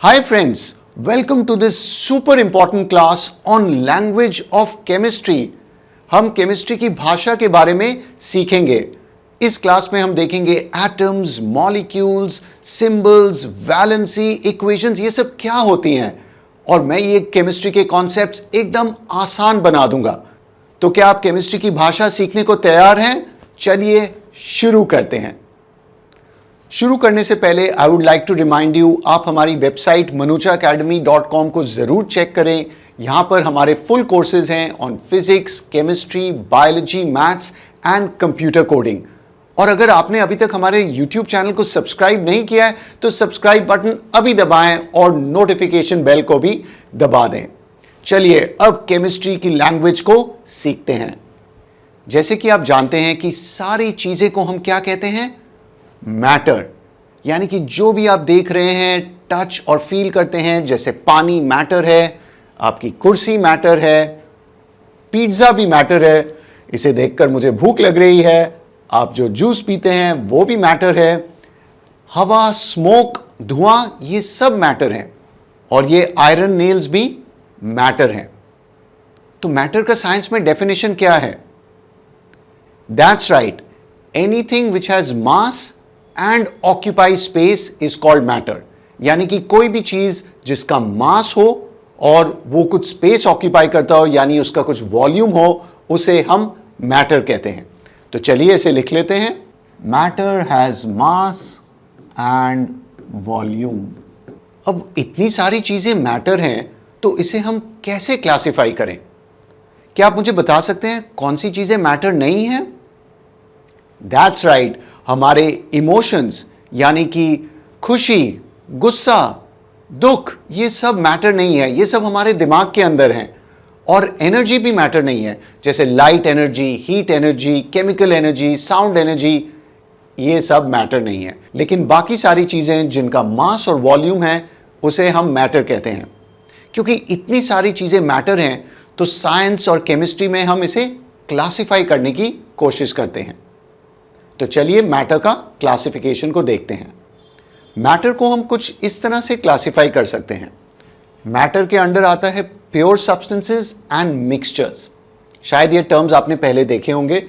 Hi friends, welcome to this super important class on language of chemistry. हम chemistry की भाषा के बारे में सीखेंगे. इस क्लास में हम देखेंगे atoms, molecules, symbols, valency, equations, ये सब क्या होती हैं और मैं ये केमिस्ट्री के कॉन्सेप्ट्स एकदम आसान बना दूंगा. तो क्या आप केमिस्ट्री की भाषा सीखने को तैयार हैं? चलिए शुरू करते हैं. शुरू करने से पहले I would like to remind you, आप हमारी वेबसाइट manuchaacademy.com को जरूर चेक करें. यहां पर हमारे फुल कोर्सेज हैं on physics, chemistry, biology, maths and computer coding. और अगर आपने अभी तक हमारे यूट्यूब चैनल को सब्सक्राइब नहीं किया है तो सब्सक्राइब बटन अभी दबाएं और नोटिफिकेशन बेल को भी दबा दें. चलिए अब केमिस्ट्री की लैंग्वेज को सीखते हैं. जैसे कि आप जानते हैं कि सारी चीजें को हम क्या कहते हैं? मैटर. यानी कि जो भी आप देख रहे हैं, टच और फील करते हैं, जैसे पानी मैटर है, आपकी कुर्सी मैटर है, पिज्जा भी मैटर है, इसे देखकर मुझे भूख लग रही है, आप जो जूस पीते हैं वो भी मैटर है, हवा, स्मोक, धुआं, ये सब मैटर हैं. और ये आयरन नेल्स भी मैटर हैं. तो मैटर का साइंस में डेफिनेशन क्या है? That's right, anything which has mass and occupy space is called matter. यानी कि कोई भी चीज जिसका मास हो और वो कुछ स्पेस ऑक्यूपाई करता हो, यानी उसका कुछ वॉल्यूम हो, उसे हम मैटर कहते हैं. तो चलिए इसे लिख लेते हैं. Matter has mass and volume. अब इतनी सारी चीजें मैटर हैं तो इसे हम कैसे क्लासिफाई करें? क्या आप मुझे बता सकते हैं कौन सी चीजें मैटर नहीं हैं? दैट्स राइट, हमारे इमोशंस यानी कि खुशी, गुस्सा, दुख, ये सब मैटर नहीं है. ये सब हमारे दिमाग के अंदर हैं. और एनर्जी भी मैटर नहीं है, जैसे light energy, heat energy, chemical energy, sound energy, ये सब मैटर नहीं है. लेकिन बाकी सारी चीजें जिनका मास और वॉल्यूम है उसे हम मैटर कहते हैं. क्योंकि इतनी सारी चीजें मैटर हैं तो साइंस और केमिस्ट्री में हम इसे क्लासिफाई करने की कोशिश करते हैं. तो चलिए मैटर का क्लासिफिकेशन को देखते हैं. मैटर को हम कुछ इस तरह से क्लासिफाई कर सकते हैं. मैटर के अंडर आता है प्योर सब्सटेंसेस एंड मिक्सचर्स. शायद ये टर्म्स आपने पहले देखे होंगे.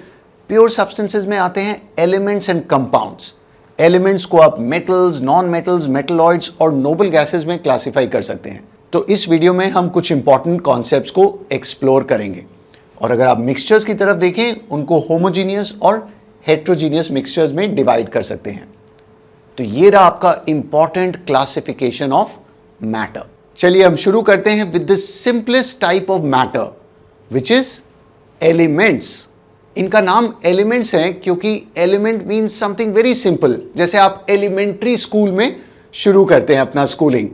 प्योर सब्सटेंसेस में आते हैं एलिमेंट्स एंड कंपाउंड्स. एलिमेंट्स को आप मेटल्स, नॉन मेटल्स, मेटलॉइड्स और नोबल गैसेस में क्लासिफाई कर सकते हैं. तो इस वीडियो में हम कुछ इंपॉर्टेंट कॉन्सेप्ट्स को एक्सप्लोर करेंगे. और अगर आप मिक्सचर्स की तरफ देखें, उनको होमोजीनियस और हेट्रोजीनियस मिक्सचर्स में डिवाइड कर सकते हैं. तो ये रहा आपका इंपॉर्टेंट क्लासिफिकेशन ऑफ मैटर. चलिए हम शुरू करते हैं with the simplest type of matter which is elements. इनका नाम एलिमेंट्स है क्योंकि element means something very simple. जैसे आप एलिमेंट्री स्कूल में शुरू करते हैं अपना schooling.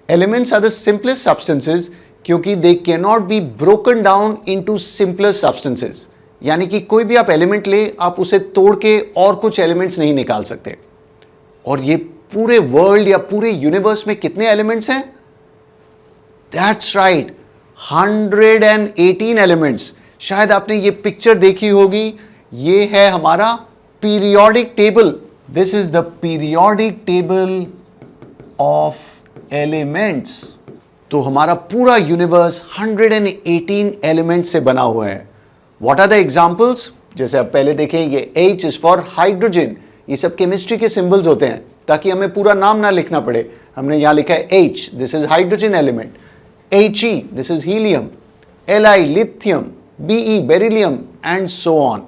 Elements are the simplest substances क्योंकि they can not be broken down into simpler substances. यानी कि कोई भी आप एलिमेंट ले, आप उसे तोड़ के और कुछ एलिमेंट्स नहीं निकाल सकते. और ये पूरे वर्ल्ड या पूरे यूनिवर्स में कितने एलिमेंट्स हैं? That's right, 118 elements. शायद आपने ये पिक्चर देखी होगी. ये है हमारा periodic table. This is the periodic table of elements. तो हमारा पूरा यूनिवर्स 118 एलिमेंट्स से बना हुआ है. What are the examples? जैसे आप पहले देखें, ये H is for हाइड्रोजन. ये सब केमिस्ट्री के सिंबल्स होते हैं ताकि हमें पूरा नाम ना लिखना पड़े. हमने यहाँ लिखा है H, this is hydrogen element. He, this is helium. Li, lithium. Be, beryllium and so on.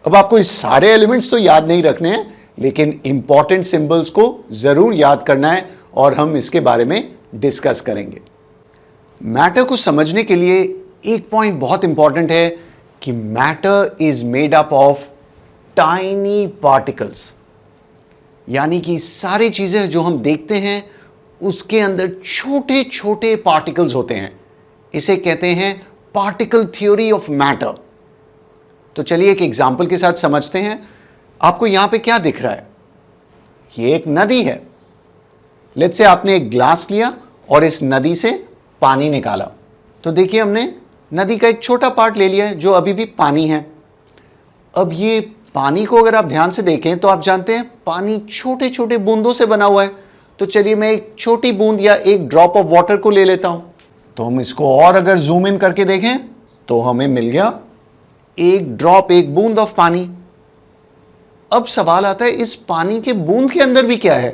अब आपको इस सारे एलिमेंट्स तो याद नहीं रखने हैं, लेकिन इंपॉर्टेंट सिंबल्स को जरूर याद करना है और हम इसके बारे में डिस्कस करेंगे. मैटर को समझने के लिए एक पॉइंट बहुत इंपॉर्टेंट है कि matter is made up of tiny particles. यानी कि सारी चीजें जो हम देखते हैं उसके अंदर छोटे छोटे पार्टिकल्स होते हैं. इसे कहते हैं पार्टिकल थ्योरी ऑफ मैटर. तो चलिए एक एग्जांपल के साथ समझते हैं. आपको यहां पे क्या दिख रहा है? ये एक नदी है. लेट्स से आपने एक ग्लास लिया और इस नदी से पानी निकाला. तो देखिए हमने नदी का एक छोटा पार्ट ले लिया है जो अभी भी पानी है. अब ये पानी को अगर आप ध्यान से देखें तो आप जानते हैं पानी छोटे छोटे बूंदों से बना हुआ है. तो चलिए मैं एक छोटी बूंद या एक ड्रॉप ऑफ वाटर को ले लेता हूं। तो हम इसको और अगर जूम इन करके देखें तो हमें मिल गया एक ड्रॉप, एक बूंद ऑफ पानी। अब सवाल आता है इस पानी के बूंद के अंदर भी क्या है।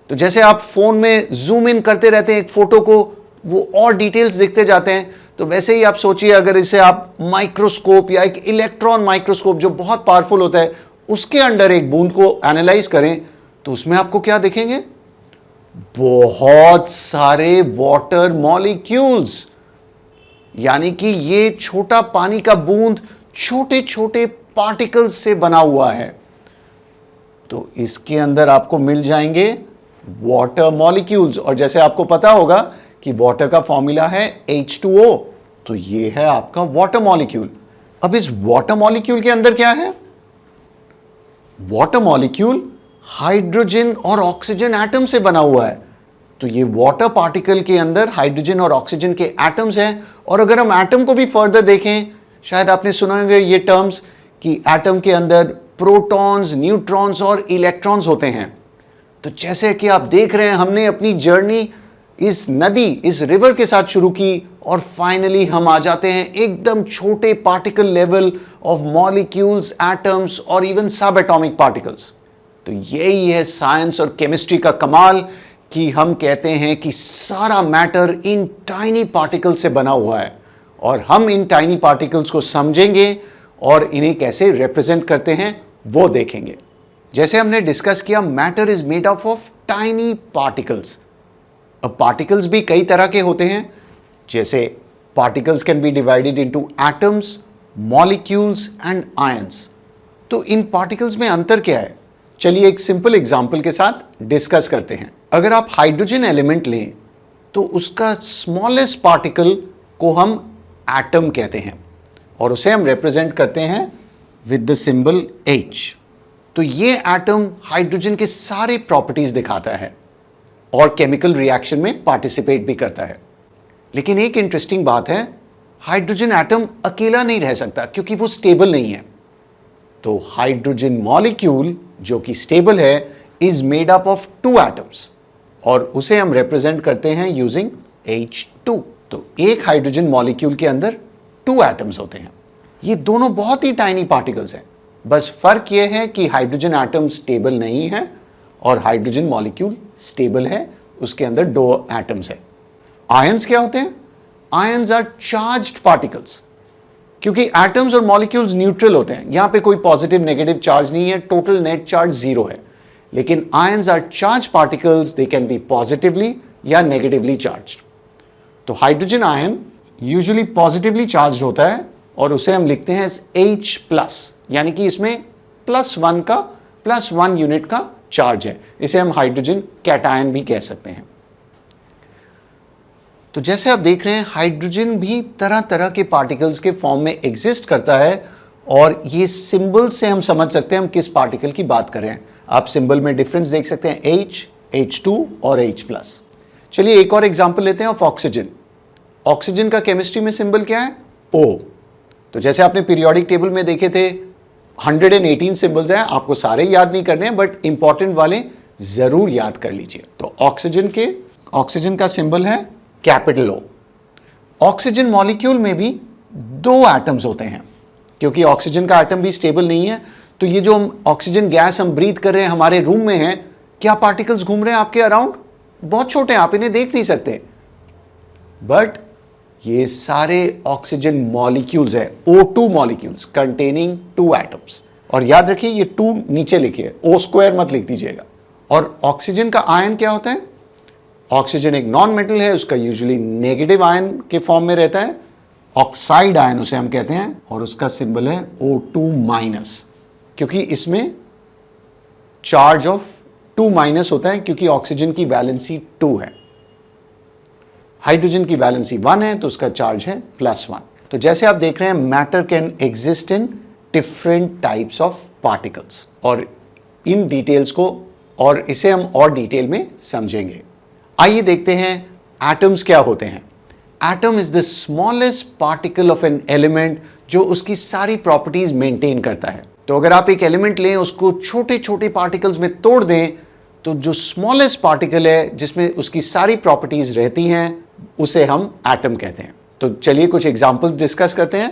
तो जैसे आप फोन में जूम इन करते रहते हैं एक फोटो को, वो और डिटेल्स दिखते जाते हैं, तो वैसे ही आप सोचिए अगर इसे आप माइक्रोस्कोप या एक इलेक्ट्रॉन माइक्रोस्कोप जो बहुत पावरफुल होता है उसके अंदर एक बूंद को एनालाइज करें तो उसमें आपको क्या दिखेंगे, बहुत सारे वाटर मॉलिक्यूल्स। यानी कि ये छोटा पानी का बूंद छोटे छोटे पार्टिकल्स से बना हुआ है। तो इसके अंदर आपको मिल जाएंगे वाटर मॉलिक्यूल्स, और जैसे आपको पता होगा कि वाटर का फॉर्मूला है H2O, तो ये है आपका वाटर मॉलिक्यूल। अब इस वाटर मॉलिक्यूल के अंदर क्या है, वाटर मॉलिक्यूल हाइड्रोजन और ऑक्सीजन एटम से बना हुआ है। तो ये वाटर पार्टिकल के अंदर हाइड्रोजन और ऑक्सीजन के एटम्स हैं। और अगर हम एटम को भी फर्दर देखें, शायद आपने सुना होंगे ये टर्म्स कि एटम के अंदर प्रोटॉन्स, न्यूट्रॉन्स और इलेक्ट्रॉन्स होते हैं। तो जैसे कि आप देख रहे हैं हमने अपनी जर्नी इस नदी, इस रिवर के साथ शुरू की और फाइनली हम आ जाते हैं एकदम छोटे particle level of molecules, atoms और इवन सब एटॉमिक पार्टिकल्स। तो यही है साइंस और केमिस्ट्री का कमाल कि हम कहते हैं कि सारा मैटर इन टाइनी पार्टिकल्स से बना हुआ है, और हम इन टाइनी पार्टिकल्स को समझेंगे और इन्हें कैसे रिप्रेजेंट करते हैं वो देखेंगे। जैसे हमने डिस्कस किया, matter is made up of tiny particles. अब पार्टिकल्स भी कई तरह के होते हैं, जैसे particles can be divided into atoms, molecules and ions. तो इन पार्टिकल्स में अंतर क्या है, चलिए एक सिंपल एग्जांपल के साथ डिस्कस करते हैं। अगर आप हाइड्रोजन एलिमेंट लें तो उसका स्मॉलेस्ट पार्टिकल को हम एटम कहते हैं और उसे हम रिप्रेजेंट करते हैं विद द सिंबल H। तो ये एटम हाइड्रोजन के सारे प्रॉपर्टीज दिखाता है और केमिकल रिएक्शन में पार्टिसिपेट भी करता है। लेकिन एक इंटरेस्टिंग बात है, हाइड्रोजन एटम अकेला नहीं रह सकता क्योंकि वो स्टेबल नहीं है। तो हाइड्रोजन मॉलिक्यूल जो कि स्टेबल है is made up of 2 atoms और उसे हम रिप्रेजेंट करते हैं यूजिंग H2। तो एक हाइड्रोजन मॉलिक्यूल के अंदर 2 एटम्स होते हैं। ये दोनों बहुत ही टाइनी पार्टिकल्स हैं, बस फर्क यह है कि हाइड्रोजन एटम स्टेबल नहीं है और हाइड्रोजन मॉलिक्यूल स्टेबल है, उसके अंदर 2 एटम्स है। आयंस क्या होते हैं, आयंस आर चार्ज्ड पार्टिकल्स। क्योंकि एटम्स और मॉलिक्यूल्स न्यूट्रल होते हैं, यहां पे कोई पॉजिटिव नेगेटिव चार्ज नहीं है, टोटल नेट चार्ज 0 है। लेकिन ions are charge particles, they can be positively या नेगेटिवली चार्ज्ड। तो hydrogen ion usually positively charge होता है और उसे हम लिखते हैं H+, यानी कि इसमें +1 यूनिट का चार्ज है। इसे हम हाइड्रोजन कैटायन भी कह सकते हैं। तो जैसे आप देख रहे हैं हाइड्रोजन भी तरह तरह के पार्टिकल्स के फॉर्म में एग्जिस्ट करता है और ये सिंबल से हम समझ सकते हैं हम किस पार्टिकल की बात कर रहे हैं। आप सिंबल में डिफरेंस देख सकते हैं, H, H2 और H+। चलिए एक और एग्जांपल लेते हैं ऑफ ऑक्सीजन। ऑक्सीजन का केमिस्ट्री में सिंबल क्या है, O। तो जैसे आपने पीरियोडिक टेबल में देखे थे 118 सिंबल्स हैं, आपको सारे याद नहीं करने हैं बट इंपॉर्टेंट वाले जरूर याद कर लीजिए। तो ऑक्सीजन का सिंबल है कैपिटल O। ऑक्सीजन मॉलिक्यूल में भी 2 एटम्स होते हैं, क्योंकि ऑक्सीजन का एटम भी स्टेबल नहीं है। तो ये जो ऑक्सीजन गैस हम ब्रीथ कर रहे हैं हमारे रूम में है, क्या पार्टिकल्स घूम रहे हैं आपके अराउंड, बहुत छोटे हैं, आप इन्हें देख नहीं सकते, बट ये सारे ऑक्सीजन मॉलिक्यूल्स है, O2 मॉलिक्यूल्स कंटेनिंग 2 एटम्स। और याद रखिए ये 2 नीचे लिखिए, O² मत लिख दीजिएगा। और ऑक्सीजन का आयन क्या होता है, ऑक्सीजन एक नॉन मेटल है, उसका यूजुअली नेगेटिव आयन के फॉर्म में रहता है, ऑक्साइड आयन उसे हम कहते हैं, और उसका सिंबल है O2-, क्योंकि इसमें चार्ज ऑफ 2- होता है, क्योंकि ऑक्सीजन की वैलेंसी 2 है, हाइड्रोजन की वैलेंसी 1 है, तो उसका चार्ज है +1। तो जैसे आप देख रहे हैं matter can exist in different types of particles, और इन डिटेल्स को और इसे हम और डिटेल में समझेंगे। आइए देखते हैं एटम्स क्या होते हैं। Atom is the smallest particle of an element जो उसकी सारी प्रॉपर्टीज मेंटेन करता है। तो अगर आप एक एलिमेंट लें, उसको छोटे छोटे पार्टिकल्स में तोड़ दें, तो जो स्मॉलेस्ट पार्टिकल है जिसमें उसकी सारी प्रॉपर्टीज रहती हैं उसे हम एटम कहते हैं। तो चलिए कुछ एग्जांपल्स डिस्कस करते हैं।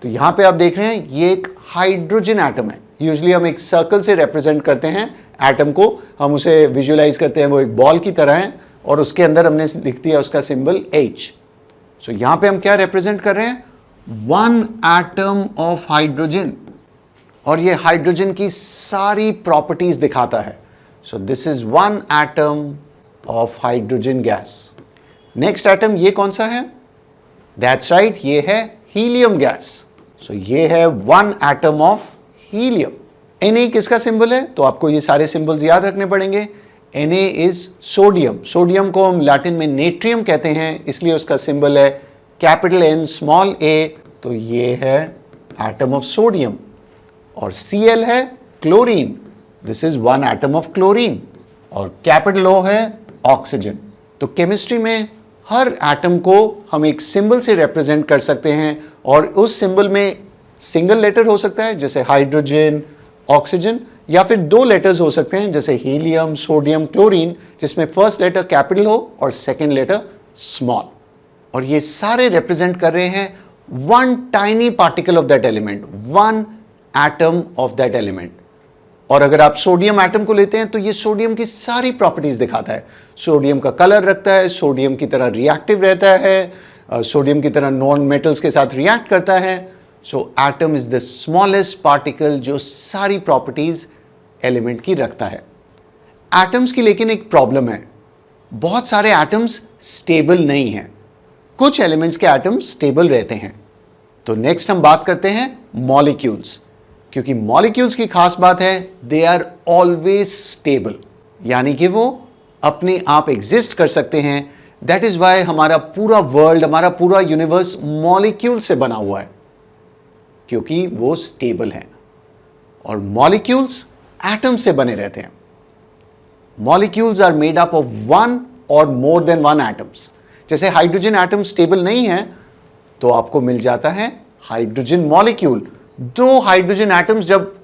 तो यहां पे आप देख रहे हैं ये एक हाइड्रोजन एटम है। यूजुअली हम एक सर्कल से रिप्रेजेंट करते हैं एटम को, हम उसे विजुअलाइज करते हैं वो एक बॉल की तरह है और उसके अंदर हमने लिख दिया उसका सिंबल H। सो यहां पे हम क्या रिप्रेजेंट कर रहे हैं, वन एटम ऑफ हाइड्रोजन, और ये हाइड्रोजन की सारी प्रॉपर्टीज दिखाता है। So this is one atom of hydrogen gas. Next atom ये कौन सा है, दैट्स राइट, ये है हीलियम गैस। सो ये है one atom of helium. Na किसका सिंबल है, तो आपको ये सारे सिंबल्स याद रखने पड़ेंगे। Na इज सोडियम, सोडियम को हम लैटिन में नेट्रियम कहते हैं, इसलिए उसका सिंबल है कैपिटल N स्मॉल a, तो ये है एटम ऑफ सोडियम। और Cl है chlorine, this is one atom of chlorine. और कैपिटल O है ऑक्सीजन। तो केमिस्ट्री में हर एटम को हम एक सिंबल से रिप्रेजेंट कर सकते हैं और उस सिंबल में सिंगल लेटर हो सकता है जैसे हाइड्रोजन, ऑक्सीजन, या फिर दो लेटर्स हो सकते हैं जैसे हीलियम, सोडियम, क्लोरीन, जिसमें फर्स्ट लेटर कैपिटल हो और सेकेंड लेटर स्मॉल। और ये सारे रिप्रेजेंट कर रहे हैं one tiny particle of that element, one atom of that element. और अगर आप सोडियम एटम को लेते हैं तो ये सोडियम की सारी प्रॉपर्टीज दिखाता है। सोडियम का कलर रखता है, सोडियम की तरह रिएक्टिव रहता है, सोडियम की तरह नॉन मेटल्स के साथ रिएक्ट करता है। So atom is the smallest particle जो सारी प्रॉपर्टीज एलिमेंट की रखता है। एटम्स की लेकिन एक प्रॉब्लम है, बहुत सारे एटम्स स्टेबल नहीं हैं। कुछ एलिमेंट्स के एटम्स स्टेबल रहते हैं। तो नेक्स्ट हम बात करते हैं मॉलिक्यूल्स, क्योंकि मॉलिक्यूल्स की खास बात है दे आर ऑलवेज स्टेबल, यानी कि वो अपने आप एग्जिस्ट कर सकते हैं। दैट इज वाई हमारा पूरा वर्ल्ड, हमारा पूरा यूनिवर्स मॉलिक्यूल से बना हुआ है, क्योंकि वो स्टेबल हैं। और मॉलिक्यूल्स एटम से बने रहते हैं। Molecules are made up of one और मोर देन वन एटम्स। जैसे हाइड्रोजन एटम स्टेबल नहीं है तो आपको मिल जाता है हाइड्रोजन मॉलिक्यूल। दो हाइड्रोजन एटम्स जब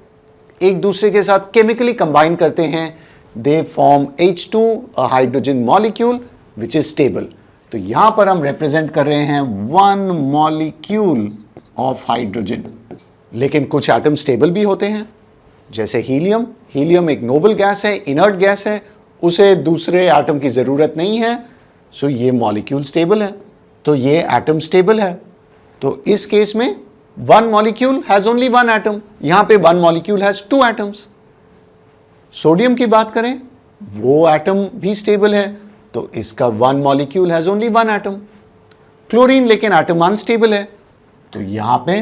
एक दूसरे के साथ केमिकली कंबाइन करते हैं they form H2, a hydrogen molecule which is stable. तो यहां पर हम रिप्रेजेंट कर रहे हैं वन मॉलिक्यूल ऑफ हाइड्रोजन। लेकिन कुछ एटम स्टेबल भी होते हैं जैसे हीलियम। हीलियम एक नोबल गैस है, इनर्ट गैस है, उसे दूसरे एटम की जरूरत नहीं है, सो ये मॉलिक्यूल स्टेबल है, तो ये एटम स्टेबल है। तो इस केस में one molecule has only one atom, यहां पे one molecule has two atoms. Sodium की बात करें वो एटम भी स्टेबल है, तो इसका one molecule has only one atom. Chlorine लेकिन एटम अनस्टेबल है, तो यहां पे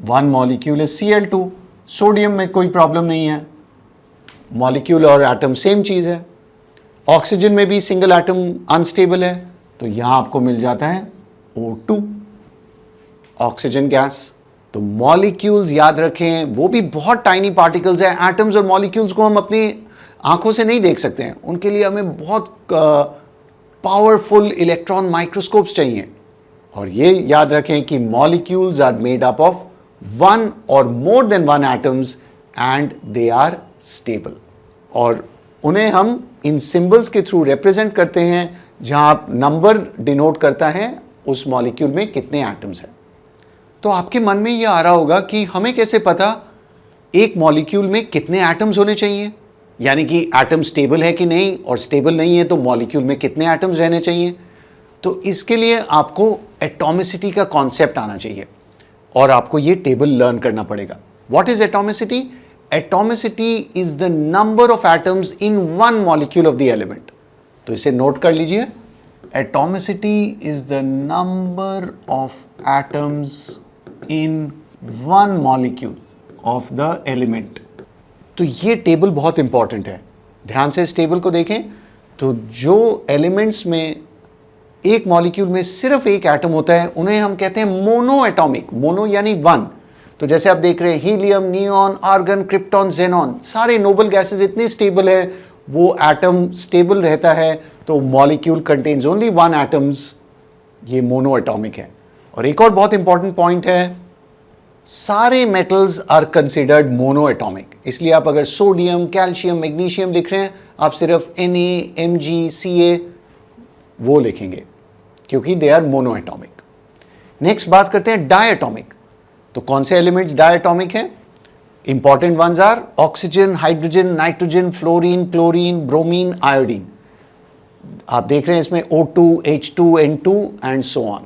one molecule is Cl2। Sodium में कोई प्रॉब्लम नहीं है, मॉलिक्यूल और एटम सेम चीज है। ऑक्सीजन में भी सिंगल एटम अनस्टेबल है, तो यहां आपको मिल जाता है O2, ऑक्सीजन गैस। तो मॉलिक्यूल्स याद रखें वो भी बहुत टाइनी पार्टिकल्स हैं। एटम्स और मॉलिक्यूल्स को हम अपनी आंखों से नहीं देख सकते हैं, उनके लिए हमें बहुत पावरफुल इलेक्ट्रॉन माइक्रोस्कोप्स चाहिए। और ये याद रखें कि molecules are made up of one और more than one atoms and they are stable. और उन्हें हम इन सिंबल्स के थ्रू रिप्रेजेंट करते हैं, जहां आप नंबर डिनोट करता है उस मॉलिक्यूल में कितने एटम्स हैं। तो आपके मन में यह आ रहा होगा कि हमें कैसे पता एक मॉलिक्यूल में कितने एटम्स होने चाहिए, यानी कि एटम स्टेबल है कि नहीं, और स्टेबल नहीं है तो मॉलिक्यूल में कितने एटम्स रहने चाहिए। तो इसके लिए आपको एटॉमिसिटी का कॉन्सेप्ट आना चाहिए और आपको ये टेबल लर्न करना पड़ेगा। What is atomicity? Atomicity is the number of atoms in one molecule of the element. तो इसे नोट कर लीजिए, atomicity is the number of atoms in one molecule of the element. तो ये टेबल बहुत important है, ध्यान से इस टेबल को देखें। तो जो एलिमेंट्स में एक मॉलिक्यूल में सिर्फ एक एटम होता है उन्हें हम कहते हैं मोनो एटॉमिक। मोनो यानी वन। तो जैसे आप देख रहे हैं helium, neon, argon, krypton, xenon, सारे नोबल गैसेस इतनी स्टेबल है, वो एटम स्टेबल रहता है, तो molecule contains only one atoms, ये मोनो एटॉमिक है। और एक और बहुत इंपॉर्टेंट पॉइंट है, सारे metals are considered mono atomic, इसलिए आप अगर सोडियम, कैल्शियम, मैग्नीशियम लिख रहे हैं, आप सिर्फ Na, Mg, Ca वो लिखेंगे क्योंकि they are mono atomic. Next बात करते हैं डायटॉमिक। तो कौन से एलिमेंट्स डायटॉमिक हैं? Important ones are oxygen, hydrogen, nitrogen, fluorine, chlorine, bromine, iodine. आप देख रहे हैं इसमें O2, H2, N2 and so on.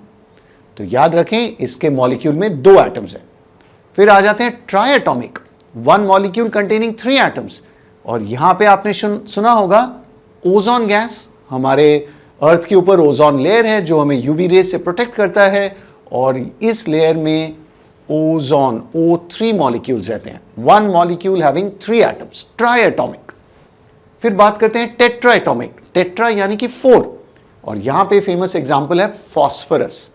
तो याद रखें इसके मॉलिक्यूल में 2 एटम्स हैं। फिर आ जाते हैं ट्राइएटॉमिक, 1 मॉलिक्यूल कंटेनिंग 3 एटम्स। और यहां पे आपने सुना होगा ओजोन गैस, हमारे अर्थ के ऊपर ओजोन लेयर है जो हमें यूवी रेज से प्रोटेक्ट करता है, और इस लेयर में ओजोन O3 मॉलिक्यूल्स रहते हैं, 1 मॉलिक्यूल हैविंग 3 एटम्स, ट्राइएटॉमिक। फिर बात करते हैं टेट्राएटॉमिक, टेट्रा यानी कि 4, और यहां पे फेमस एग्जांपल है फास्फोरस,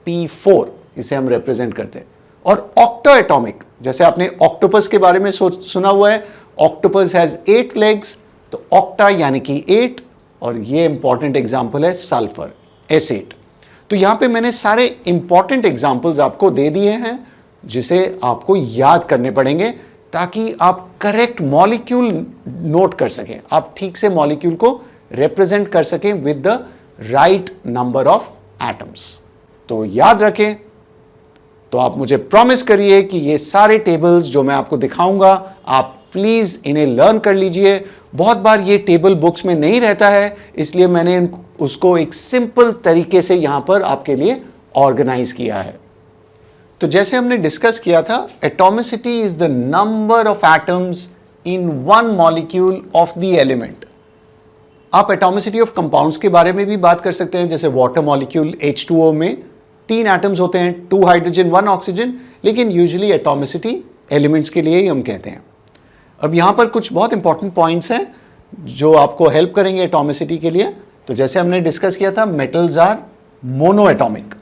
P4, इसे हम रिप्रेजेंट करते हैं। और ऑक्टाएटॉमिक, जैसे आपने ऑक्टोपस के बारे में सुना हुआ है, ऑक्टोपस हैज 8 लेग्स, तो ऑक्टा यानी कि 8, और ये इंपॉर्टेंट एग्जांपल है सल्फर, S8। तो यहां पे मैंने सारे इंपॉर्टेंट एग्जांपल्स आपको दे दिए हैं जिसे आपको याद करने पड़ेंगे ताकि आप करेक्ट मॉलिक्यूल नोट कर सकें, आप ठीक से मॉलिक्यूल को रिप्रेजेंट कर सकें with the right number of atoms. तो याद रखें, तो आप मुझे प्रॉमिस करिए कि ये सारे टेबल्स जो मैं आपको दिखाऊंगा आप प्लीज इन्हें लर्न कर लीजिए। बहुत बार ये टेबल बुक्स में नहीं रहता है, इसलिए मैंने उसको एक सिंपल तरीके से यहां पर आपके लिए ऑर्गेनाइज किया है। तो जैसे हमने डिस्कस किया था, atomicity is the number of atoms in 1 molecule of the element. आप एटॉमिसिटी ऑफ कंपाउंड्स के बारे में भी बात कर सकते हैं, जैसे वाटर मॉलिक्यूल H2O में 3 एटम्स होते हैं, 2 हाइड्रोजन, 1 ऑक्सीजन, लेकिन यूजुअली एटॉमिसिटी एलिमेंट्स के लिए ही हम कहते हैं। अब यहां पर कुछ बहुत इंपॉर्टेंट पॉइंट्स हैं जो आपको हेल्प करेंगे एटॉमिसिटी के लिए। तो जैसे हमने डिस्कस किया था, मेटल्स आर मोनो एटॉमिक,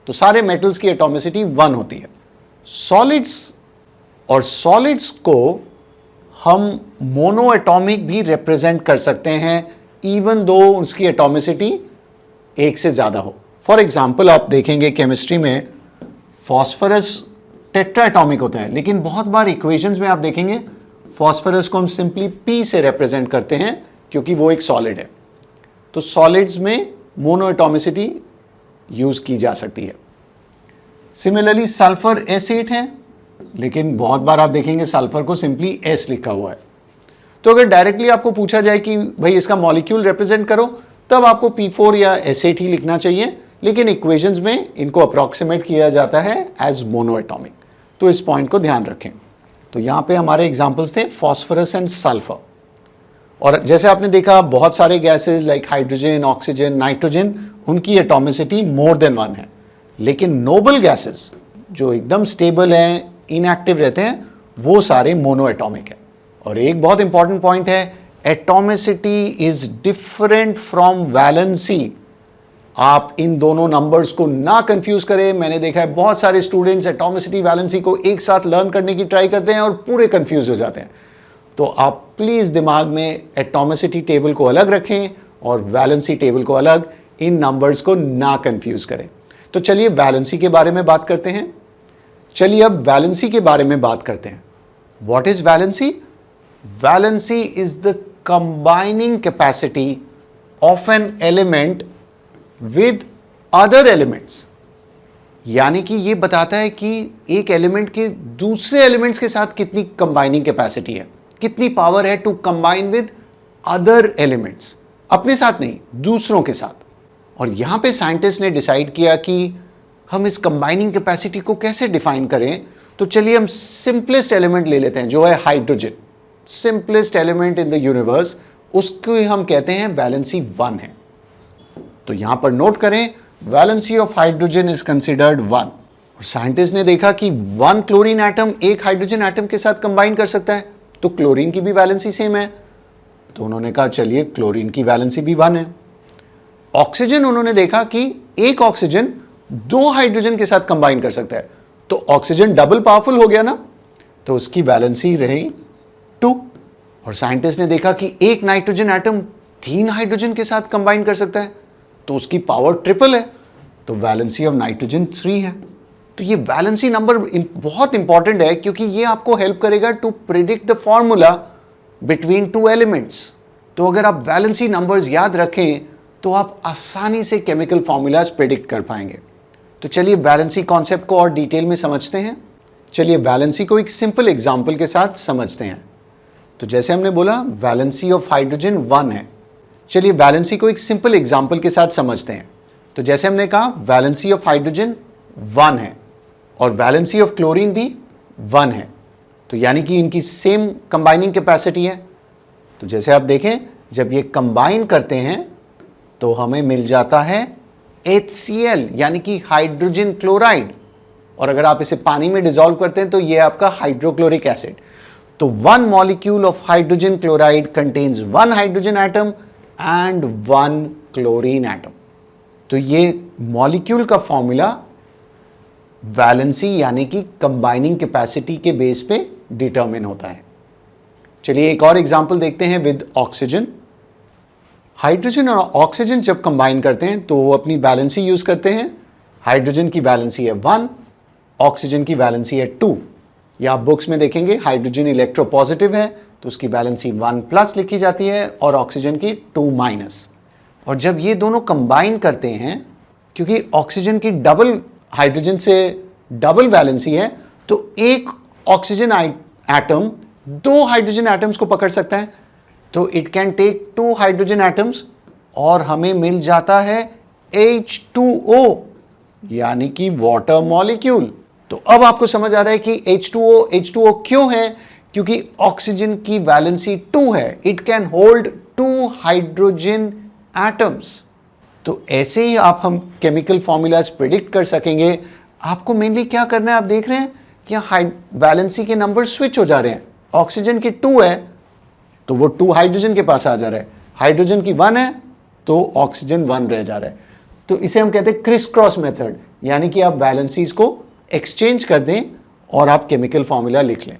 तो सारे मेटल्स की एटॉमिसिटी 1 होती है। सॉलिड्स, और सॉलिड्स को हम मोनो एटॉमिक भी रिप्रेजेंट कर सकते हैं इवन दो उसकी एटॉमिसिटी 1 से ज्यादा हो। फॉर एग्जाम्पल आप देखेंगे केमिस्ट्री में फॉस्फोरस टेट्रा एटॉमिक होता है, लेकिन बहुत बार इक्वेशंस में आप देखेंगे फॉस्फोरस को हम सिंपली P से रिप्रेजेंट करते हैं क्योंकि वो एक सॉलिड है। तो सॉलिड्स में मोनो एटॉमिसिटी यूज की जा सकती है। सिमिलरली सल्फर S8 है, लेकिन बहुत बार आप देखेंगे सल्फर को सिंपली S लिखा हुआ है। तो अगर डायरेक्टली आपको पूछा जाए कि भाई इसका मॉलिक्यूल रिप्रेजेंट करो, तब आपको P4 या S8 ही लिखना चाहिए, लेकिन इक्वेशंस में इनको अप्रॉक्सीमेट किया जाता है एज मोनो एटॉमिक। तो इस पॉइंट को ध्यान रखें। तो यहां पे हमारे एग्जांपल्स थे फॉस्फोरस एंड सल्फर। और जैसे आपने देखा बहुत सारे gases like hydrogen, oxygen, nitrogen, उनकी एटॉमिसिटी मोर देन 1 है, लेकिन नोबल गैसेस जो एकदम स्टेबल हैं, इनएक्टिव रहते हैं, वो सारे मोनो एटॉमिक है। और एक बहुत इंपॉर्टेंट पॉइंट है, atomicity is different from valency. आप इन दोनों नंबर्स को ना कंफ्यूज करें। मैंने देखा है बहुत सारे स्टूडेंट्स एटॉमिसिटी वैलेंसी को एक साथ लर्न करने की ट्राई करते हैं और पूरे कंफ्यूज हो जाते हैं। तो आप प्लीज दिमाग में एटॉमिसिटी टेबल को अलग रखें और वैलेंसी टेबल को अलग, इन नंबर्स को ना कंफ्यूज करें। तो चलिए वैलेंसी के बारे में बात करते हैं। चलिए अब वैलेंसी के बारे में बात करते हैं। What is valency? Valency is the combining capacity of an element with other elements. यानी कि ये बताता है कि एक एलिमेंट के दूसरे एलिमेंट्स के साथ कितनी कंबाइनिंग कैपेसिटी है, कितनी पावर है to combine with other elements, अपने साथ नहीं, दूसरों के साथ। और यहां पे साइंटिस्ट ने डिसाइड किया कि हम इस कंबाइनिंग कैपेसिटी को कैसे डिफाइन करें। तो चलिए हम सिंपलेस्ट एलिमेंट ले लेते हैं जो है hydrogen, simplest element in the universe, उसको हम कहते हैं वैलेंसी 1 है। तो यहां पर नोट करें, valency of hydrogen is considered 1। और साइंटिस्ट ने देखा कि 1 क्लोरीन एटम एक हाइड्रोजन एटम के साथ कंबाइन कर सकता है, तो क्लोरीन की भी वैलेंसी सेम है। तो उन्होंने कहा चलिए क्लोरीन की वैलेंसी भी 1 है। ऑक्सीजन उन्होंने देखा कि एक ऑक्सीजन 2 हाइड्रोजन के साथ कंबाइन कर सकता है, तो ऑक्सीजन डबल पावरफुल हो गया ना, तो उसकी वैलेंसी रही 2। और साइंटिस्ट ने देखा कि एक नाइट्रोजन एटम 3 हाइड्रोजन के साथ कंबाइन कर सकता है, तो उसकी पावर ट्रिपल है, तो वैलेंसी ऑफ नाइट्रोजन 3 है। तो ये वैलेंसी नंबर बहुत इंपॉर्टेंट है क्योंकि ये आपको हेल्प करेगा to predict the formula between two elements. तो अगर आप वैलेंसी नंबर्स याद रखें तो आप आसानी से केमिकल फॉर्मूलाज प्रिडिक्ट कर पाएंगे। तो चलिए वैलेंसी कॉन्सेप्ट को और डिटेल में समझते हैं। चलिए वैलेंसी को एक सिंपल एग्जांपल के साथ समझते हैं। तो जैसे हमने बोला वैलेंसी ऑफ हाइड्रोजन 1 है। चलिए वैलेंसी को एक सिंपल एग्जांपल के साथ समझते हैं। तो जैसे हमने कहा वैलेंसी ऑफ हाइड्रोजन 1 है और वैलेंसी ऑफ क्लोरीन भी 1 है, तो यानी कि इनकी सेम कंबाइनिंग कैपेसिटी है। तो जैसे आप देखें जब ये कंबाइन करते हैं तो हमें मिल जाता है HCl यानी कि हाइड्रोजन क्लोराइड, और अगर आप इसे पानी में डिसॉल्व करते हैं तो ये आपका हाइड्रोक्लोरिक एसिड। तो 1 molecule of hydrogen chloride contains 1 hydrogen atom and 1 chlorine atom. तो ये मॉलिक्यूल का फॉर्मूला वैलेंसी यानी कि कंबाइनिंग कैपेसिटी के बेस पे डिटरमिन होता है। चलिए एक और एग्जांपल देखते हैं विद ऑक्सीजन। हाइड्रोजन और ऑक्सीजन जब कंबाइन करते हैं तो वो अपनी वैलेंसी यूज करते हैं। हाइड्रोजन की वैलेंसी है 1, ऑक्सीजन की वैलेंसी है 2। या आप बुक्स में देखेंगे हाइड्रोजन इलेक्ट्रोपॉजिटिव है तो उसकी वैलेंसी 1+ लिखी जाती है और ऑक्सीजन की 2-। और जब ये दोनों कंबाइन करते हैं, क्योंकि ऑक्सीजन की डबल हाइड्रोजन से डबल वैलेंसी है, तो एक ऑक्सीजन एटम 2 हाइड्रोजन एटम्स को पकड़ सकता है। तो it can take 2 hydrogen atoms और हमें मिल जाता है H2O यानी कि वाटर मॉलिक्यूल। तो अब आपको समझ आ रहा है कि H2O क्यों है? क्योंकि ऑक्सीजन की वैलेंसी 2 है, it can hold 2 hydrogen atoms. तो ऐसे ही हम केमिकल फॉर्मूलाज प्रिडिक्ट कर सकेंगे। आपको मेनली क्या करना है, आप देख रहे हैं कि वैलेंसी के नंबर स्विच हो जा रहे हैं। ऑक्सीजन की 2 है तो वो 2 हाइड्रोजन के पास आ जा रहा है, हाइड्रोजन की 1 है तो ऑक्सीजन 1 रह जा रहा है। तो इसे हम कहते हैं क्रिस क्रॉस मेथड, यानी कि आप वैलेंसीज को एक्सचेंज कर दें और आप केमिकल फॉर्मूला लिख लें।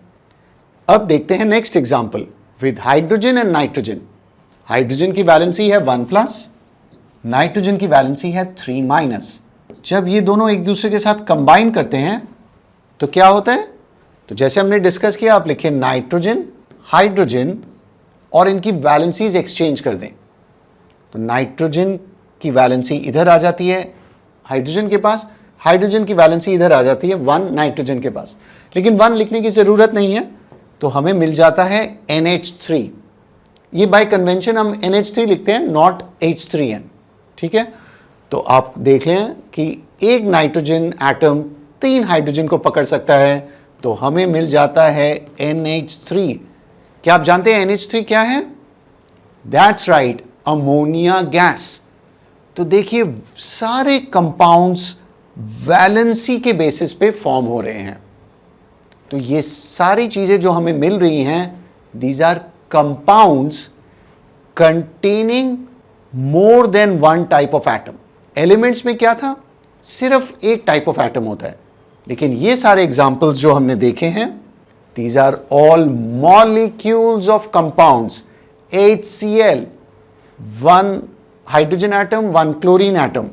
अब देखते हैं next example with hydrogen and nitrogen. Hydrogen की वैलेंसी है 1+, नाइट्रोजन की वैलेंसी है 3-। जब ये दोनों एक दूसरे के साथ कंबाइन करते हैं तो क्या होता है? तो जैसे हमने डिस्कस किया, आप लिखें नाइट्रोजन, हाइड्रोजन और इनकी वैलेंसीज एक्सचेंज कर दें। तो नाइट्रोजन की वैलेंसी इधर आ जाती है हाइड्रोजन के पास, हाइड्रोजन की वैलेंसी इधर आ जाती है 1 नाइट्रोजन के पास, लेकिन 1 लिखने की जरूरत नहीं है। तो हमें मिल जाता है NH3। ये बाय कन्वेंशन हम NH3 लिखते हैं, नॉट H3N, ठीक है। तो आप देख लें कि एक नाइट्रोजन एटम 3 हाइड्रोजन को पकड़ सकता है, तो हमें मिल जाता है NH3। क्या आप जानते हैं NH3 क्या है? That's right, ammonia gas. तो देखिए सारे कंपाउंड्स वैलेंसी के बेसिस पे फॉर्म हो रहे हैं। तो ये सारी चीजें जो हमें मिल रही हैं, these are compounds containing more than 1 type of atom. Elements में क्या था? सिर्फ एक टाइप ऑफ एटम होता है, लेकिन ये सारे एग्जांपल्स जो हमने देखे हैं, these are all molecules of compounds. HCl 1 hydrogen atom 1 chlorine atom.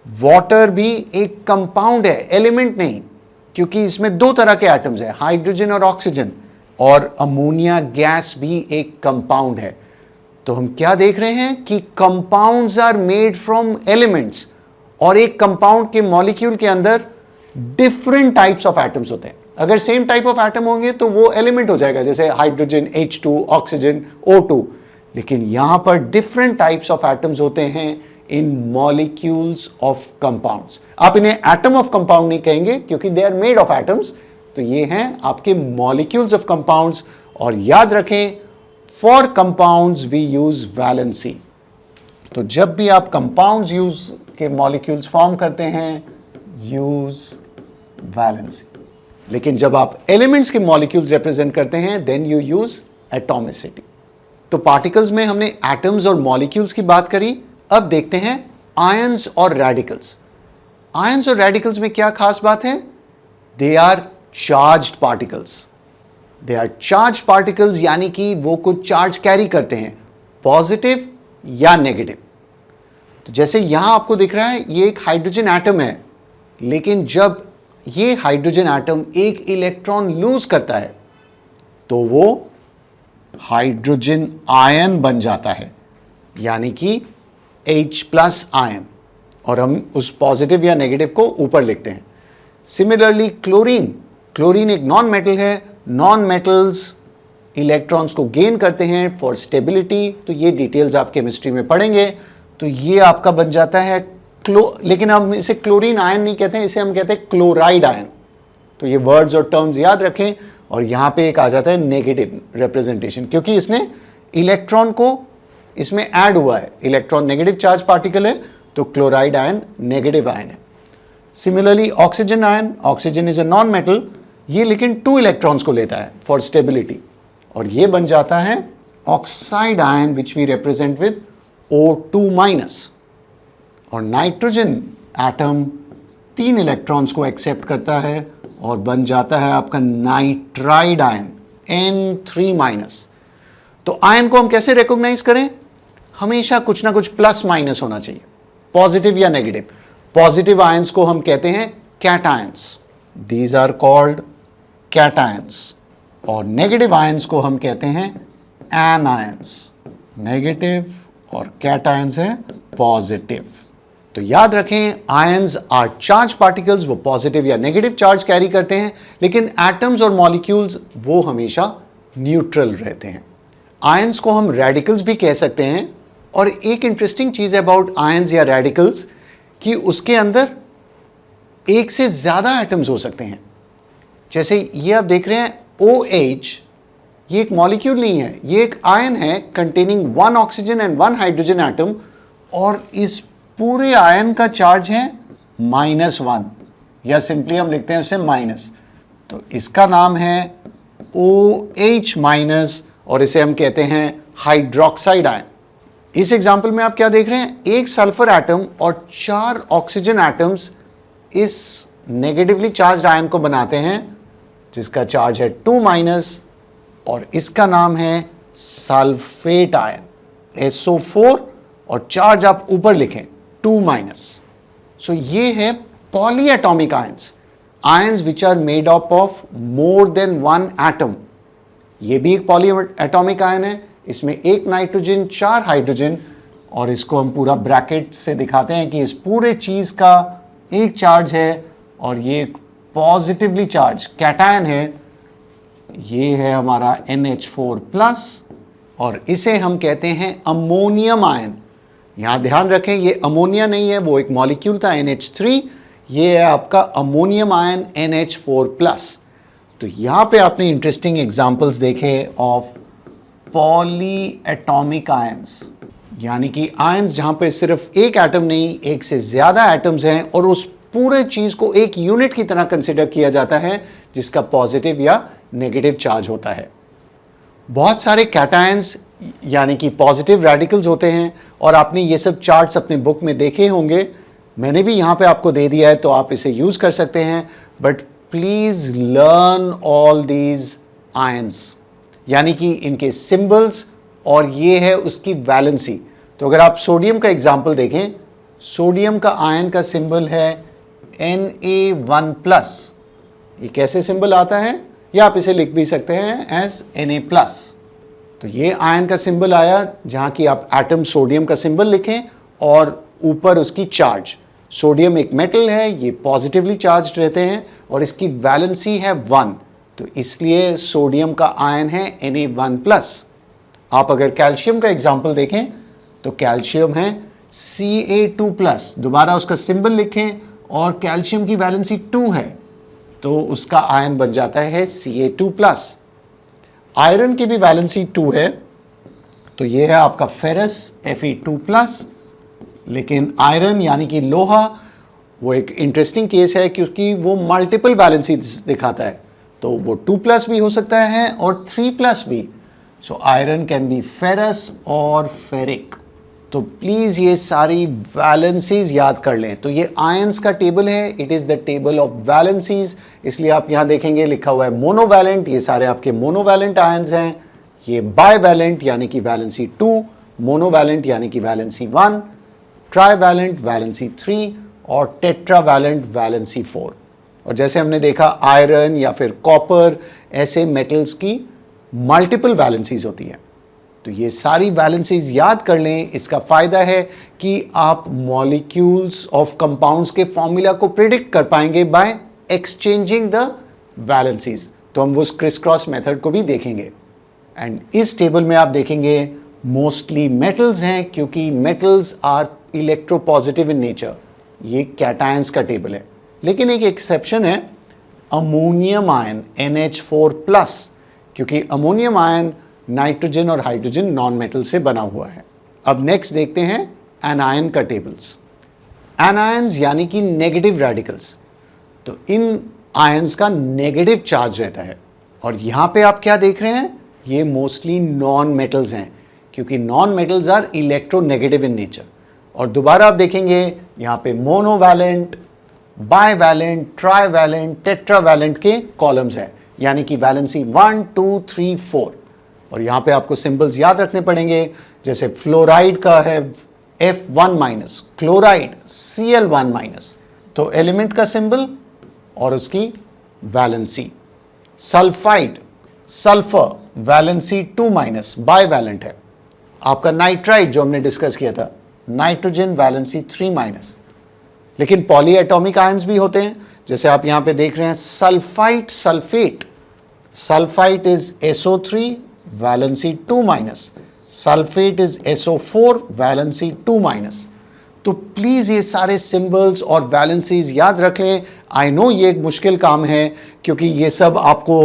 Water भी एक कंपाउंड है, एलिमेंट नहीं, क्योंकि इसमें 2 तरह के एटम्स हैं, हाइड्रोजन और ऑक्सीजन। और अमोनिया गैस भी एक कंपाउंड है। तो हम क्या देख रहे हैं कि compounds are made from elements, और एक कंपाउंड के मॉलिक्यूल के अंदर डिफरेंट टाइप्स ऑफ एटम्स होते हैं। अगर सेम टाइप ऑफ एटम होंगे तो वो एलिमेंट हो जाएगा, जैसे हाइड्रोजन H2, ऑक्सीजन O2। लेकिन यहां पर डिफरेंट टाइप्स ऑफ एटम्स होते हैं इन मॉलिक्यूल्स ऑफ कंपाउंड्स। आप इन्हें एटम ऑफ कंपाउंड नहीं कहेंगे क्योंकि they are made of atoms. तो ये हैं आपके मॉलिक्यूल्स ऑफ कंपाउंड्स। और याद रखें, for compounds we use valency. तो जब भी आप कंपाउंड्स यूज के मॉलिक्यूल्स फॉर्म करते हैं, यूज वैलेंसी। लेकिन जब आप एलिमेंट्स के मॉलिक्यूल्स रिप्रेजेंट करते हैं, देन यू यूज एटॉमिसिटी। तो पार्टिकल्स में हमने एटम्स और मॉलिक्यूल्स की बात करी। अब देखते हैं आयंस और रेडिकल्स। आयंस और रेडिकल्स में क्या खास बात है? They are charged particles. They are charge particles, यानी कि वो कुछ चार्ज कैरी करते हैं, पॉजिटिव या नेगेटिव। तो जैसे यहां आपको दिख रहा है, ये एक हाइड्रोजन एटम है, लेकिन जब ये हाइड्रोजन एटम एक इलेक्ट्रॉन लूज करता है तो वो हाइड्रोजन आयन बन जाता है, यानी कि H+ आयन, और हम उस पॉजिटिव या नेगेटिव को ऊपर लिखते हैं। सिमिलरली क्लोरीन एक नॉन मेटल है। नॉन मेटल्स इलेक्ट्रॉन्स को गेन करते हैं फॉर स्टेबिलिटी, तो ये डिटेल्स आप केमिस्ट्री में पढ़ेंगे। तो ये आपका बन जाता है लेकिन हम इसे क्लोरीन आयन नहीं कहते हैं, इसे हम कहते हैं क्लोराइड आयन। तो ये वर्ड्स और टर्म्स याद रखें। और यहाँ पे एक आ जाता है नेगेटिव रिप्रेजेंटेशन, क्योंकि इसने इलेक्ट्रॉन को इसमें ऐड हुआ है। इलेक्ट्रॉन नेगेटिव चार्ज पार्टिकल है, तो क्लोराइड आयन नेगेटिव आयन है। Similarly oxygen ion, oxygen is a non metal, ये लेकिन 2 इलेक्ट्रॉन्स को लेता है फॉर स्टेबिलिटी, और ये बन जाता है oxide ion which we represent with O2-। और नाइट्रोजन एटम 3 इलेक्ट्रॉन्स को एक्सेप्ट करता है और बन जाता है आपका नाइट्राइड आयन N3-। तो आयन को हम कैसे रिकॉग्नाइज करें? हमेशा कुछ ना कुछ प्लस माइनस होना चाहिए, पॉजिटिव या नेगेटिव। पॉजिटिव आयंस को हम कहते हैं cations, these are called cations, और नेगेटिव आयंस को हम कहते हैं एनायंस। नेगेटिव और कैटायंस है पॉजिटिव। तो याद रखें, आयंस आर चार्ज पार्टिकल्स, वो पॉजिटिव या नेगेटिव चार्ज कैरी करते हैं, लेकिन एटम्स और मॉलिक्यूल्स वो हमेशा न्यूट्रल रहते हैं। आयंस को हम रेडिकल्स भी कह सकते हैं। और एक इंटरेस्टिंग चीज है अबाउट आयंस या रेडिकल्स कि उसके अंदर एक से ज्यादा एटम्स हो सकते हैं। जैसे ये आप देख रहे हैं OH, ये एक मॉलिक्यूल नहीं है, ये एक आयन है containing 1 oxygen and 1 hydrogen atom, और इस पूरे आयन का चार्ज है -1, या सिंपली हम लिखते हैं उसे माइनस। तो इसका नाम है OH-, और इसे हम कहते हैं हाइड्रोक्साइड आयन। इस एग्जाम्पल में आप क्या देख रहे हैं? एक सल्फर एटम और 4 ऑक्सीजन एटम्स इस नेगेटिवली चार्ज आयन को बनाते हैं, जिसका चार्ज है 2-, और इसका नाम है सल्फेट आयन SO4, और चार्ज आप ऊपर लिखें 2-। सो ये है polyatomic ions, ions which are made up of more than 1 atom. ये भी एक पॉलीएटॉमिक आयन है, इसमें 1 नाइट्रोजन 4 हाइड्रोजन, और इसको हम पूरा ब्रैकेट से दिखाते हैं कि इस पूरे चीज का एक चार्ज है, और ये पॉजिटिवली चार्ज कैटायन है, ये है हमारा NH4+, और इसे हम कहते हैं अमोनियम आयन। यहां ध्यान रखें, ये अमोनिया नहीं है, वो एक मॉलिक्यूल था NH3, ये है आपका अमोनियम आयन NH4+। तो यहां पे आपने इंटरेस्टिंग एग्जांपल्स देखे ऑफ पॉलीएटॉमिक आयंस, यानी कि आयंस जहां पे सिर्फ एक एटम नहीं, एक से ज्यादा एटम्स हैं, और उस पूरे चीज को एक यूनिट की तरह कंसिडर किया जाता है, जिसका पॉजिटिव या नेगेटिव चार्ज होता है। बहुत सारे कैटायंस यानी कि पॉजिटिव रेडिकल्स होते हैं, और आपने ये सब चार्ट्स अपने बुक में देखे होंगे, मैंने भी यहाँ पे आपको दे दिया है, तो आप इसे यूज कर सकते हैं। But please learn all these ions, यानी कि इनके सिंबल्स, और ये है उसकी वैलेंसी। तो अगर आप सोडियम का एग्जाम्पल देखें, सोडियम का आयन का सिंबल है Na1+। ये कैसे सिंबल आता है, या आप इसे लिख भी सकते हैं एज Na+। तो ये आयन का सिंबल आया, जहां की आप एटम सोडियम का सिंबल लिखें और ऊपर उसकी चार्ज। सोडियम एक मेटल है, ये पॉजिटिवली चार्ज रहते हैं, और इसकी वैलेंसी है 1, तो इसलिए सोडियम का आयन है Na1+। आप अगर कैल्शियम का एग्जाम्पल देखें, तो कैल्शियम है Ca2+, दोबारा उसका सिंबल लिखें, और कैल्शियम की वैलेंसी 2 है, तो उसका आयन बन जाता है Ca2+। आयरन की भी वैलेंसी 2 है, तो ये है आपका फेरस Fe2+। लेकिन आयरन यानी कि लोहा, वो एक इंटरेस्टिंग केस है, क्योंकि वो मल्टीपल वैलेंसी दिखाता है, तो वो 2+ भी हो सकता है और 3+ भी। So iron can be ferrous और फेरिक। तो प्लीज ये सारी वैलेंसीज याद कर लें। तो ये आयंस का टेबल है, it is the table of valencies, इसलिए आप यहां देखेंगे लिखा हुआ है मोनोवैलेंट, ये सारे आपके मोनोवैलेंट आयंस हैं। ये बाइवैलेंट यानी कि वैलेंसी 2, मोनोवैलेंट यानी कि वैलेंसी 1, ट्राइवैलेंट वैलेंसी 3, और टेट्रावैलेंट वैलेंसी 4। और जैसे हमने देखा आयरन या फिर कॉपर, ऐसे मेटल्स की मल्टीपल वैलेंसीज होती हैं। तो ये सारी वैलेंसीज याद कर लें। इसका फायदा है कि आप मॉलिक्यूल्स ऑफ कंपाउंड्स के फॉर्मूला को प्रिडिक्ट कर पाएंगे बाय एक्सचेंजिंग द वैलेंसीज। तो हम उस क्रिस क्रॉस मेथड को भी देखेंगे। एंड इस टेबल में आप देखेंगे मोस्टली मेटल्स हैं, क्योंकि metals are electropositive in nature. ये कैटायंस का टेबल है, लेकिन एक एक्सेप्शन है अमोनियम आयन NH4+, क्योंकि अमोनियम आयन नाइट्रोजन और हाइड्रोजन नॉन मेटल से बना हुआ है। अब नेक्स्ट देखते हैं एनायन का टेबल्स। एनायंस यानी कि नेगेटिव रेडिकल्स। तो इन आयंस का नेगेटिव चार्ज रहता है। और यहां पे आप क्या देख रहे हैं, ये मोस्टली नॉन मेटल्स हैं, क्योंकि non metals are electronegative in nature. और दोबारा आप देखेंगे यहां पे मोनोवैलेंट, बाइवैलेंट, ट्राइवैलेंट, टेट्रावैलेंट के कॉलम्स हैं, यानी कि वैलेंसी 1, 2, 3, 4। और यहां पे आपको सिंबल्स याद रखने पड़ेंगे। जैसे फ्लोराइड का है F1-, क्लोराइड Cl1-। तो एलिमेंट का सिंबल और उसकी valency. Sulphide, sulphur, valency 2-, bivalent है। आपका नाइट्राइड जो हमने डिस्कस किया था, नाइट्रोजन, वैलेंसी 3-। लेकिन पॉलीएटॉमिक आयंस भी होते हैं, जैसे आप यहां पे देख रहे हैं sulphite, sulphate. Sulphite is SO3, valency 2-। Sulphate is SO4, valency 2-। तो प्लीज ये सारे सिंबल्स और वैलेंसीज याद रख लें। आई नो ये एक मुश्किल काम है, क्योंकि ये सब आपको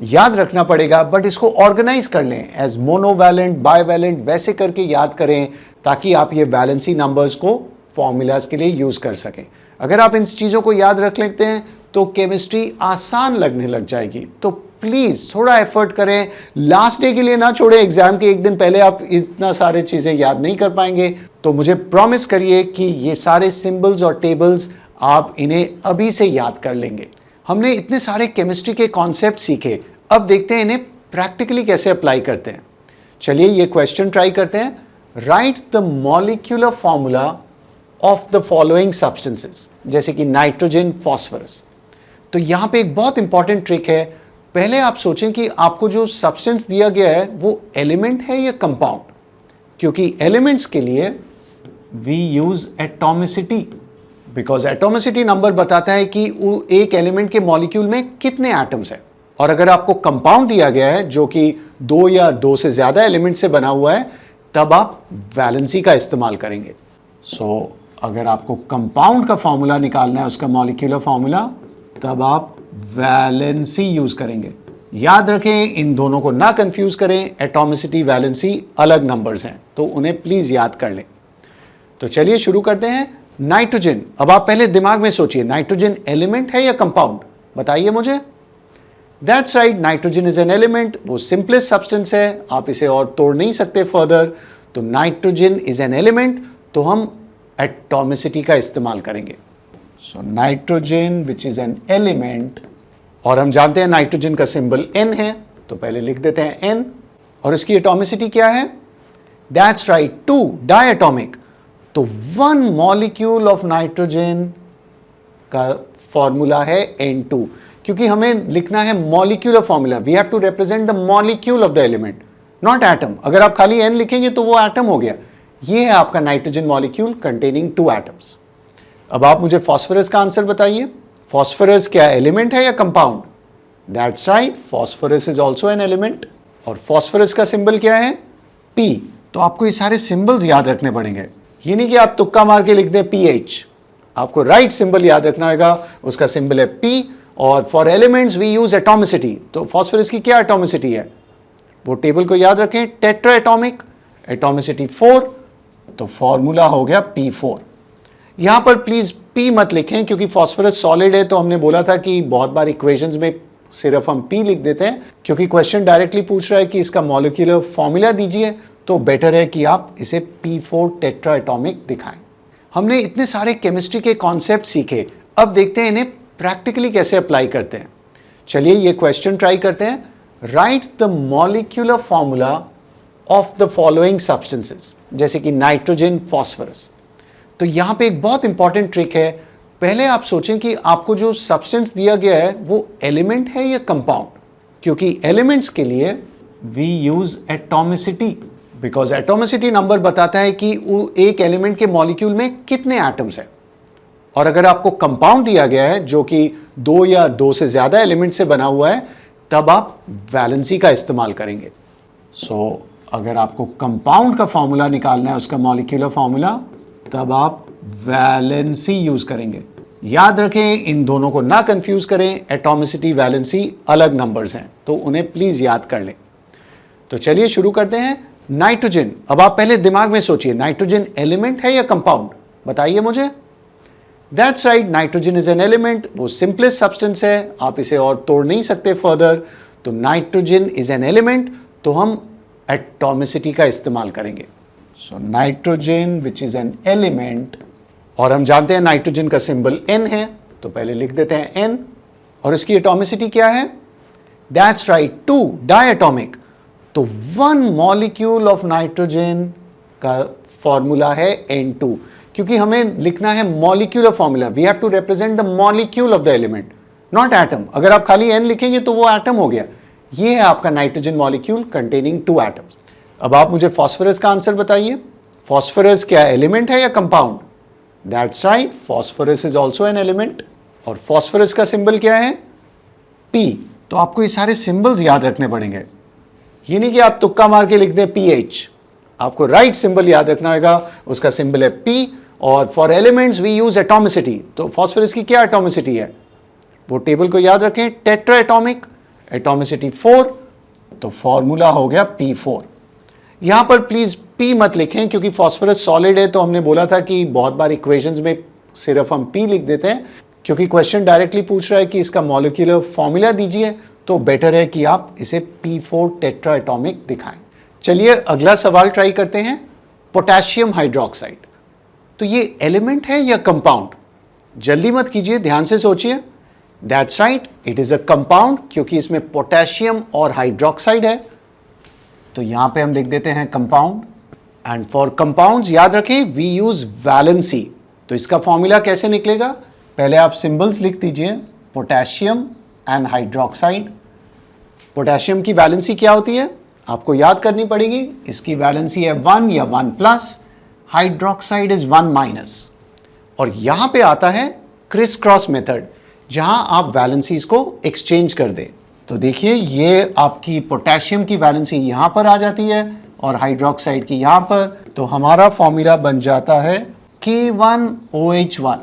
याद रखना पड़ेगा, बट इसको ऑर्गेनाइज कर लें एज मोनोवैलेंट, बाइवैलेंट, वैसे करके याद करें, ताकि आप ये वैलेंसी नंबर्स को फॉर्मूलाज के लिए यूज कर सकें। अगर आप इन चीज़ों को याद रख लेते हैं तो केमिस्ट्री आसान लगने लग जाएगी। तो प्लीज़ थोड़ा एफर्ट करें, लास्ट डे के लिए ना छोड़ें। एग्जाम के एक दिन पहले आप इतना सारे चीज़ें याद नहीं कर पाएंगे। तो मुझे प्रॉमिस करिए कि ये सारे सिंबल्स और टेबल्स आप इन्हें अभी से याद कर लेंगे। हमने इतने सारे केमिस्ट्री के कॉन्सेप्ट सीखे, अब देखते हैं इन्हें प्रैक्टिकली कैसे अप्लाई करते हैं। चलिए ये क्वेश्चन ट्राई करते हैं। Right the molecular formula of the following substances, जैसे कि नाइट्रोजन, फॉस्फोरस। तो यहां पे एक बहुत इंपॉर्टेंट ट्रिक है। पहले आप सोचें कि आपको जो सब्सटेंस दिया गया है वो एलिमेंट है या कंपाउंड, क्योंकि एलिमेंट्स के लिए we use atomicity, because atomicity number बताता है कि एक एलिमेंट के मॉलिक्यूल में कितने एटम्स हैं। और अगर आपको कंपाउंड दिया गया है जो कि 2 या 2 से ज्यादा एलिमेंट से बना हुआ है, तब आप वैलेंसी का इस्तेमाल करेंगे। अगर आपको कंपाउंड का फॉर्मूला निकालना है, उसका मॉलिक्यूलर फॉर्मूला, तब आप वैलेंसी यूज करेंगे। याद रखें, इन दोनों को ना कंफ्यूज करें। एटॉमिसिटी, वैलेंसी अलग नंबर्स हैं, तो उन्हें प्लीज याद कर लें। तो चलिए शुरू करते हैं। नाइट्रोजन, अब आप पहले दिमाग में सोचिए, नाइट्रोजन एलिमेंट है या कंपाउंड, बताइए मुझे। That's right, nitrogen is an element. वो सिंपलेस्ट सब्सटेंस है, आप इसे और तोड़ नहीं सकते फर्दर। तो नाइट्रोजन इज एन एलिमेंट, तो हम एटॉमिसिटी का इस्तेमाल करेंगे। So nitrogen which is an element, और हम जानते हैं नाइट्रोजन का सिंबल N है, तो पहले लिख देते हैं N। और इसकी एटॉमिसिटी क्या है? That's right, 2, diatomic. तो 1 मॉलिक्यूल ऑफ नाइट्रोजन का फॉर्मूला है N2, क्योंकि हमें लिखना है molecular formula. We have to represent the molecule of the element, not atom. अगर आप खाली N लिखेंगे तो वो एटम हो गया। ये है आपका नाइट्रोजन मॉलिक्यूल कंटेनिंग 2 एटम्स। अब आप मुझे फास्फोरस का आंसर बताइए। फास्फोरस क्या एलिमेंट है या compound? That's right, phosphorus is also an element. और फास्फोरस का सिंबल क्या है? P। तो आपको ये सारे सिंबल्स याद रखने पड़ेंगे। ये नहीं कि आप तुक्का मार के लिख दें PH, आपको राइट सिंबल याद रखना होगा। उसका सिंबल है P। और for elements we use atomicity. तो फास्फोरस की क्या एटॉमिसिटी है? वो टेबल को याद रखें, टेट्रा एटॉमिक, एटॉमिसिटी 4। तो फॉर्मूला हो गया P4। यहां पर प्लीज P मत लिखें, क्योंकि फास्फोरस सॉलिड है। तो हमने बोला था कि बहुत बार इक्वेशंस में सिर्फ हम P लिख देते हैं, क्योंकि क्वेश्चन डायरेक्टली पूछ रहा है कि इसका मॉलिक्यूलर फॉर्मूला दीजिए। तो बेटर है कि आप इसे P4 टेट्रा एटॉमिक दिखाएं। हमने इतने सारे केमिस्ट्री के कॉन्सेप्ट सीखे, अब देखते हैं इन्हें प्रैक्टिकली कैसे अप्लाई करते हैं। चलिए ये क्वेश्चन ट्राई करते हैं। Right the molecular formula of the following substances, जैसे कि नाइट्रोजन, फॉस्फोरस। तो यहां पे एक बहुत इंपॉर्टेंट ट्रिक है। पहले आप सोचें कि आपको जो सब्सटेंस दिया गया है वो एलिमेंट है या कंपाउंड, क्योंकि एलिमेंट्स के लिए we use atomicity, because atomicity number बताता है कि एक एलिमेंट के मॉलिक्यूल में कितने एटम्स हैं। और अगर आपको कंपाउंड दिया गया है जो कि 2 या 2 से ज्यादा एलिमेंट से बना हुआ है, तब आप वैलेंसी का इस्तेमाल करेंगे। अगर आपको कंपाउंड का फॉर्मूला निकालना है, उसका मॉलिक्यूलर फॉर्मूला, तब आप वैलेंसी यूज करेंगे। याद रखें, इन दोनों को ना कंफ्यूज करें, एटॉमिसिटी वैलेंसी अलग नंबर्स हैं, तो उन्हें प्लीज याद कर लें। तो चलिए शुरू करते हैं। नाइट्रोजन, अब आप पहले दिमाग में सोचिए, नाइट्रोजन एलिमेंट है या कंपाउंड, बताइए मुझे। That's right, nitrogen is an element. वो सिंपलेस्ट सब्सटेंस है, आप इसे और तोड़ नहीं सकते फर्दर। तो नाइट्रोजन इज एन एलिमेंट, तो हम एटॉमिसिटी का इस्तेमाल करेंगे। So nitrogen which is an element, और हम जानते हैं नाइट्रोजन का सिंबल N है, तो पहले लिख देते हैं N। और इसकी एटॉमिसिटी क्या है? That's right, 2, diatomic. तो 1 मॉलिक्यूल ऑफ नाइट्रोजन का फॉर्मूला है N2, क्योंकि हमें लिखना है molecular formula. We have to represent the molecule of the element, not atom. अगर आप खाली N लिखेंगे तो वो एटम हो गया। ये है आपका नाइट्रोजन मॉलिक्यूल कंटेनिंग 2 एटम्स। अब आप मुझे फास्फोरस का आंसर बताइए। फास्फोरस क्या एलिमेंट है या compound? That's right, phosphorus is also an element. और फास्फोरस का सिंबल क्या है? P। तो आपको ये सारे सिंबल्स याद रखने पड़ेंगे। ये नहीं कि आप तुक्का मार के लिख दें PH, आपको राइट सिंबल याद रखना होगा। उसका सिंबल है P। और for elements we use atomicity. तो फास्फोरस की क्या एटॉमिसिटी है? वो टेबल को याद रखें, टेट्रा एटॉमिक, एटॉमिसिटी 4। तो फॉर्मूला हो गया P4। यहां पर प्लीज P मत लिखें, क्योंकि फास्फोरस सॉलिड है। तो हमने बोला था कि बहुत बार इक्वेशंस में सिर्फ हम P लिख देते हैं, क्योंकि क्वेश्चन डायरेक्टली पूछ रहा है कि इसका मॉलिक्यूलर फॉर्मूला दीजिए, तो बेटर है कि आप इसे P4 टेट्रा एटॉमिक दिखाएं। चलिए अगला सवाल ट्राई करते हैं। पोटेशियम हाइड्रोक्साइड, तो ये एलिमेंट है या कंपाउंड? जल्दी मत कीजिए, ध्यान से सोचिए। That's right, it is a compound, क्योंकि इसमें पोटेशियम और हाइड्रोक्साइड है। तो यहां पे हम लिख देते हैं कंपाउंड। एंड फॉर कंपाउंड्स याद रखें वी यूज वैलेंसी। तो इसका फॉर्मूला कैसे निकलेगा? पहले आप सिंबल्स लिख दीजिए, पोटेशियम एंड हाइड्रोक्साइड। पोटेशियम की वैलेंसी क्या होती है आपको याद करनी पड़ेगी। इसकी वैलेंसी है 1 या 1+। Hydroxide is 1-। और यहां पे आता है क्रिस क्रॉस मेथड, जहां आप वैलेंसीज को एक्सचेंज कर दें। तो देखिए, ये आपकी पोटेशियम की वैलेंसी यहां पर आ जाती है और हाइड्रोक्साइड की यहां पर। तो हमारा फॉर्मूला बन जाता है K1OH1।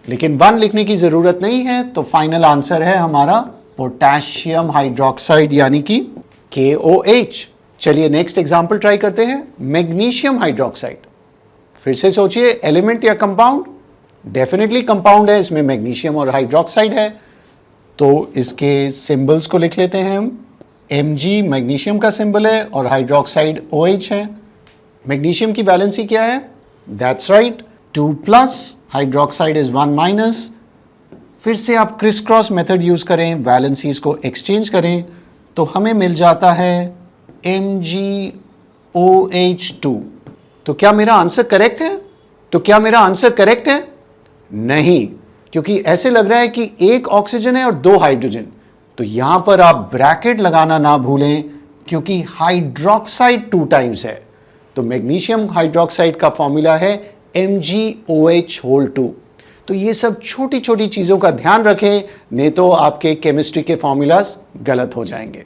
लेकिन 1 लिखने की जरूरत नहीं है, तो फाइनल आंसर है हमारा पोटेशियम हाइड्रोक्साइड, यानी कि KOH। चलिए नेक्स्ट एग्जांपल ट्राई करते हैं। मैग्नीशियम हाइड्रोक्साइड, फिर से सोचिए, एलिमेंट या कंपाउंड? डेफिनेटली कंपाउंड है, इसमें मैग्नीशियम और हाइड्रोक्साइड है। तो इसके सिंबल्स को लिख लेते हैं हम। Mg मैग्नीशियम का सिंबल है और हाइड्रोक्साइड OH है। मैग्नीशियम की वैलेंसी क्या है? That's right, 2+। Hydroxide is 1-। फिर से आप क्रिस क्रॉस मेथड यूज करें, वैलेंसीज को एक्सचेंज करें, तो हमें मिल जाता है MgOH2। तो क्या मेरा आंसर करेक्ट है? नहीं, क्योंकि ऐसे लग रहा है कि एक ऑक्सीजन है और 2 हाइड्रोजन। तो यहां पर आप ब्रैकेट लगाना ना भूलें, क्योंकि हाइड्रोक्साइड 2 टाइम्स है। तो मैग्नीशियम हाइड्रोक्साइड का फॉर्मूला है MgOH2। तो ये सब छोटी छोटी चीजों का ध्यान रखें, नहीं तो आपके केमिस्ट्री के फॉर्मूलाज गलत हो जाएंगे।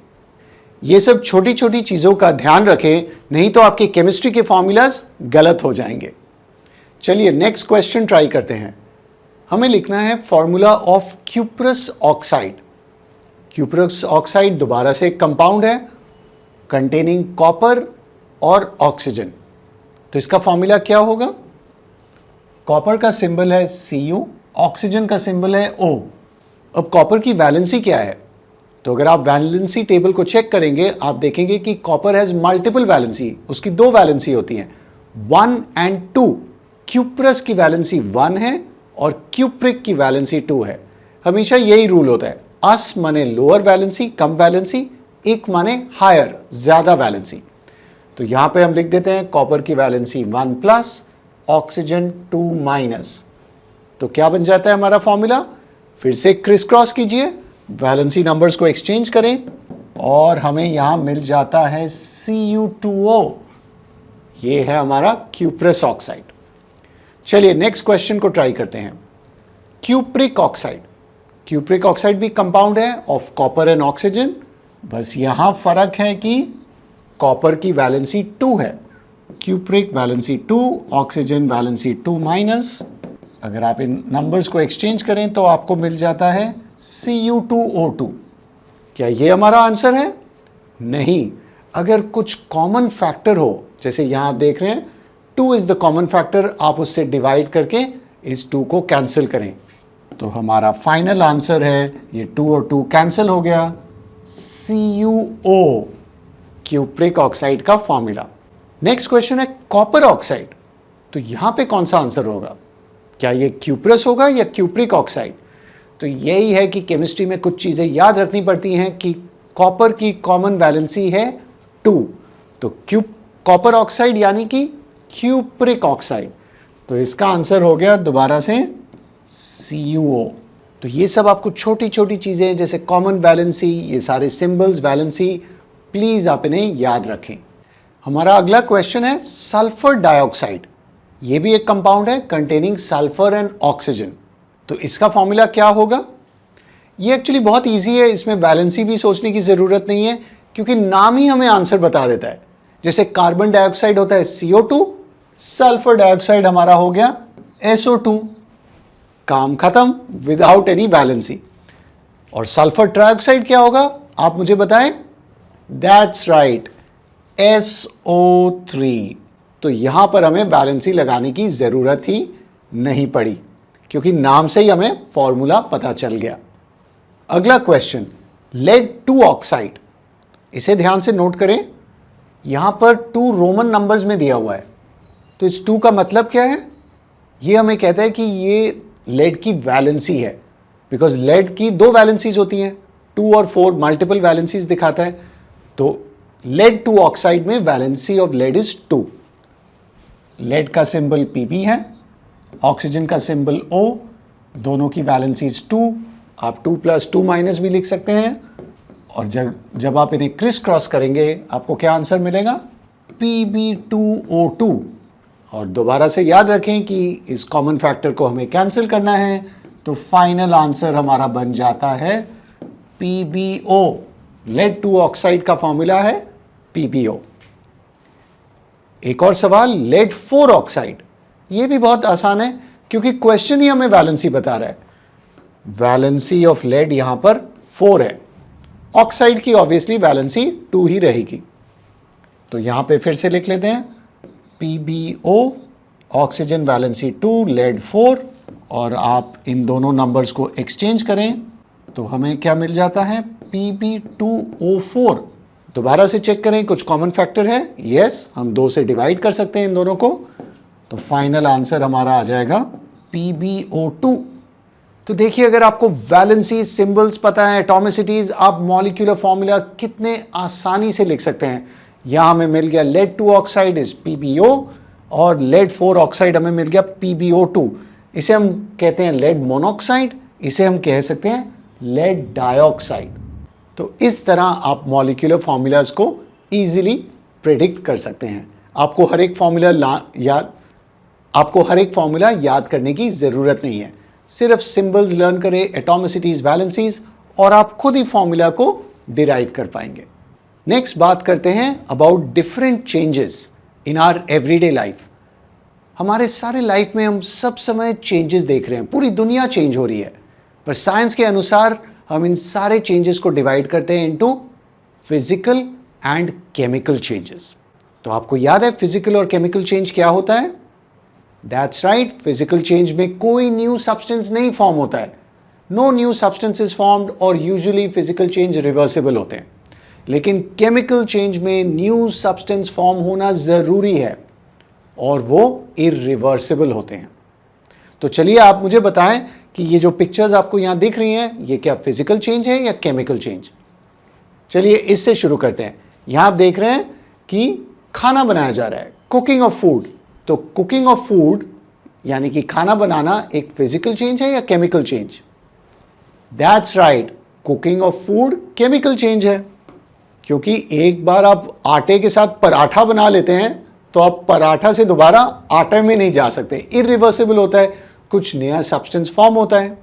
ये सब छोटी छोटी चीजों का ध्यान रखें, नहीं तो आपके केमिस्ट्री के फॉर्मूलाज गलत हो जाएंगे। चलिए नेक्स्ट क्वेश्चन ट्राई करते हैं। हमें लिखना है formula of cuprous oxide. Cuprous oxide दोबारा से एक कंपाउंड है कंटेनिंग कॉपर और ऑक्सीजन। तो इसका फॉर्मूला क्या होगा? कॉपर का सिंबल है Cu, ऑक्सीजन का सिंबल है O। अब कॉपर की वैलेंसी क्या है? तो अगर आप वैलेंसी टेबल को चेक करेंगे, आप देखेंगे कि कॉपर हैज मल्टीपल वैलेंसी, उसकी 2 वैलेंसी होती हैं, 1 और 2। क्यूप्रस की वैलेंसी 1 है और क्यूप्रिक की वैलेंसी 2 है। हमेशा यही रूल होता है, अस माने लोअर वैलेंसी कम वैलेंसी, इक माने हायर ज्यादा वैलेंसी। तो यहां पे हम लिख देते हैं कॉपर की वैलेंसी 1+, ऑक्सीजन 2-। तो क्या बन जाता है हमारा फॉर्मूला? फिर से क्रिस क्रॉस कीजिए, वैलेंसी नंबर्स को एक्सचेंज करें और हमें यहां मिल जाता है Cu2O। ये है हमारा क्यूप्रस ऑक्साइड। चलिए नेक्स्ट क्वेश्चन को ट्राई करते हैं। Cupric oxide. क्यूप्रिक ऑक्साइड भी कंपाउंड है ऑफ कॉपर एंड ऑक्सीजन, बस यहां फर्क है कि कॉपर की वैलेंसी 2 है। Cupric valency 2, oxygen valency 2 minus. अगर आप इन नंबर्स को एक्सचेंज करें तो आपको मिल जाता है Cu2O2। क्या ये हमारा आंसर है? नहीं। अगर कुछ कॉमन फैक्टर हो, जैसे यहां आप देख रहे हैं 2 इज द कॉमन फैक्टर, आप उससे डिवाइड करके इस 2 को कैंसिल करें तो हमारा फाइनल आंसर है, ये 2 और 2 कैंसिल हो गया, CuO, क्यूप्रिक ऑक्साइड का फॉर्मूला। नेक्स्ट क्वेश्चन है कॉपर ऑक्साइड। तो यहां पे कौन सा आंसर होगा? क्या ये क्यूप्रस होगा या क्यूप्रिक ऑक्साइड? तो यही है कि केमिस्ट्री में कुछ चीजें याद रखनी पड़ती हैं कि कॉपर की कॉमन वैलेंसी है 2, तो कॉपर ऑक्साइड यानी कि क्यूप्रिक ऑक्साइड। तो इसका आंसर हो गया दोबारा से CuO। तो ये सब आपको छोटी छोटी चीजें जैसे कॉमन वैलेंसी, ये सारे सिंबल्स, वैलेंसी, प्लीज आप इन्हें याद रखें। हमारा अगला क्वेश्चन है सल्फर डाइऑक्साइड। ये भी एक कंपाउंड है कंटेनिंग सल्फर एंड ऑक्सीजन। तो इसका फॉर्मूला क्या होगा? ये एक्चुअली बहुत इजी है, इसमें वैलेंसी भी सोचने की जरूरत नहीं है क्योंकि नाम ही हमें आंसर बता देता है। जैसे कार्बन डाइऑक्साइड होता है CO2, सल्फर डाइऑक्साइड हमारा हो गया SO2। काम खत्म, विदाउट एनी वैलेंसी। और सल्फर ट्राइऑक्साइड क्या होगा आप मुझे बताएं? That's right, SO3। तो यहां पर हमें वैलेंसी लगाने की जरूरत ही नहीं पड़ी क्योंकि नाम से ही हमें फॉर्मूला पता चल गया। अगला क्वेश्चन लेड 2 ऑक्साइड। इसे ध्यान से नोट करें, यहां पर 2 रोमन नंबर्स में दिया हुआ है। तो इस 2 का मतलब क्या है? ये हमें कहता है कि ये लेड की वैलेंसी है, बिकॉज लेड की 2 वैलेंसीज होती हैं, 2 और 4 मल्टीपल वैलेंसीज दिखाता है। तो लेड 2 ऑक्साइड में valency of lead is 2। Lead का सिंबल Pb है, ऑक्सीजन का सिंबल O, दोनों की वैलेंसीज 2। आप 2 + 2 - भी लिख सकते हैं। और जब आप इन्हें क्रिस क्रॉस करेंगे आपको क्या आंसर मिलेगा? Pb2O2। और दोबारा से याद रखें कि इस कॉमन फैक्टर को हमें कैंसिल करना है, तो फाइनल आंसर हमारा बन जाता है PbO। लेड 2 ऑक्साइड का फॉर्मूला है PbO। एक और सवाल लेड 4 ऑक्साइड। यह भी बहुत आसान है क्योंकि क्वेश्चन ही हमें वैलेंसी बता रहा है। वैलेंसी ऑफ लेड यहां पर 4 है, ऑक्साइड की ऑब्वियसली वैलेंसी 2 ही रहेगी। तो यहां पे फिर से लिख लेते हैं PbO, ऑक्सीजन वैलेंसी 2, लेड 4। और आप इन दोनों नंबर्स को एक्सचेंज करें तो हमें क्या मिल जाता है? Pb2O4। दोबारा से चेक करें कुछ कॉमन फैक्टर है? यस, हम 2 से डिवाइड कर सकते हैं इन दोनों को, तो फाइनल आंसर हमारा आ जाएगा PbO2। तो देखिए अगर आपको वैलेंसी सिंबल्स पता है, एटॉमिसिटीज, आप मॉलिक्यूलर फॉर्मूला कितने आसानी से लिख सकते हैं। यहां हमें मिल गया लेड 2 ऑक्साइड इज PbO और लेड 4 ऑक्साइड हमें मिल गया PbO2। इसे हम कहते हैं लेड मोनोऑक्साइड, इसे हम कह सकते हैं लेड डाइऑक्साइड। तो इस तरह आप मॉलिक्यूलर फॉर्मूलाज को इजीली प्रेडिक्ट कर सकते हैं। आपको हर एक फॉर्मूला याद करने की ज़रूरत नहीं है, सिर्फ सिंबल्स लर्न करें, एटॉमिसिटीज, वैलेंसीज, और आप खुद ही फॉर्मूला को डिराइव कर पाएंगे। नेक्स्ट बात करते हैं about different changes in our everyday life. हमारे सारे लाइफ में हम सब समय चेंजेस देख रहे हैं, पूरी दुनिया चेंज हो रही है, पर साइंस के अनुसार हम इन सारे चेंजेस को डिवाइड करते हैं into physical and chemical changes. तो आपको याद है फिजिकल और केमिकल चेंज क्या होता है? दैट्स राइट, फिजिकल चेंज में कोई न्यू सब्सटेंस नहीं फॉर्म होता है, no new substance is formed, और यूजुअली फिजिकल चेंज रिवर्सिबल होते हैं। लेकिन केमिकल चेंज में न्यू सब्सटेंस फॉर्म होना जरूरी है और वो इरिवर्सिबल होते हैं। तो चलिए आप मुझे बताएं कि ये जो पिक्चर्स आपको यहां दिख रही हैं ये क्या फिजिकल चेंज है या केमिकल चेंज? चलिए इससे शुरू करते हैं। यहां आप देख रहे हैं कि खाना बनाया जा रहा है, कुकिंग ऑफ फूड। तो कुकिंग ऑफ फूड यानी कि खाना बनाना एक फिजिकल चेंज है या chemical change? That's right, cooking of food chemical change है, क्योंकि एक बार आप आटे के साथ पराठा बना लेते हैं तो आप पराठा से दोबारा आटे में नहीं जा सकते, इरिवर्सिबल होता है, कुछ नया सब्सटेंस फॉर्म होता है।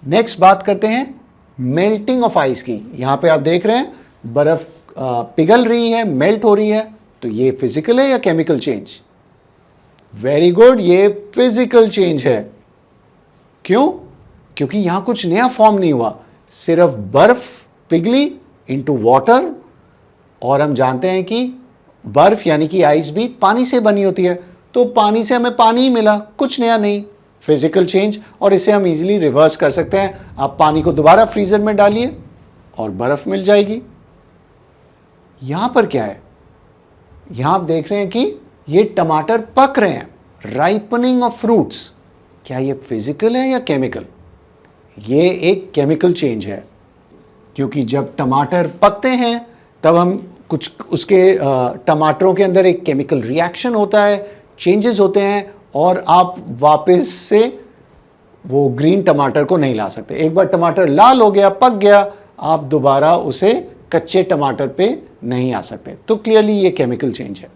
नेक्स्ट बात करते हैं मेल्टिंग ऑफ आइस की। यहां पे आप देख रहे हैं बर्फ पिघल रही है, मेल्ट हो रही है, तो ये फिजिकल है या केमिकल चेंज? वेरी गुड, ये फिजिकल चेंज है। क्यों? क्योंकि यहां कुछ नया फॉर्म नहीं हुआ, सिर्फ बर्फ पिघली इनटू वाटर, और हम जानते हैं कि बर्फ यानी कि आइस भी पानी से बनी होती है, तो पानी से हमें पानी ही मिला, कुछ नया नहीं, फिजिकल चेंज। और इसे हम इजीली रिवर्स कर सकते हैं। आप पानी को दोबारा फ्रीजर में डालिए और बर्फ मिल जाएगी। यहां पर क्या है? यहां आप देख रहे हैं कि ये टमाटर पक रहे हैं, राइपनिंग ऑफ फ्रूट्स। क्या ये फिजिकल है या केमिकल? ये एक केमिकल चेंज है, क्योंकि जब टमाटर पकते हैं तब हम कुछ उसके टमाटरों के अंदर एक केमिकल रिएक्शन होता है, चेंजेस होते हैं, और आप वापस से वो ग्रीन टमाटर को नहीं ला सकते। एक बार टमाटर लाल हो गया, पक गया, आप दोबारा उसे कच्चे टमाटर पे नहीं आ सकते। तो क्लियरली ये केमिकल चेंज है।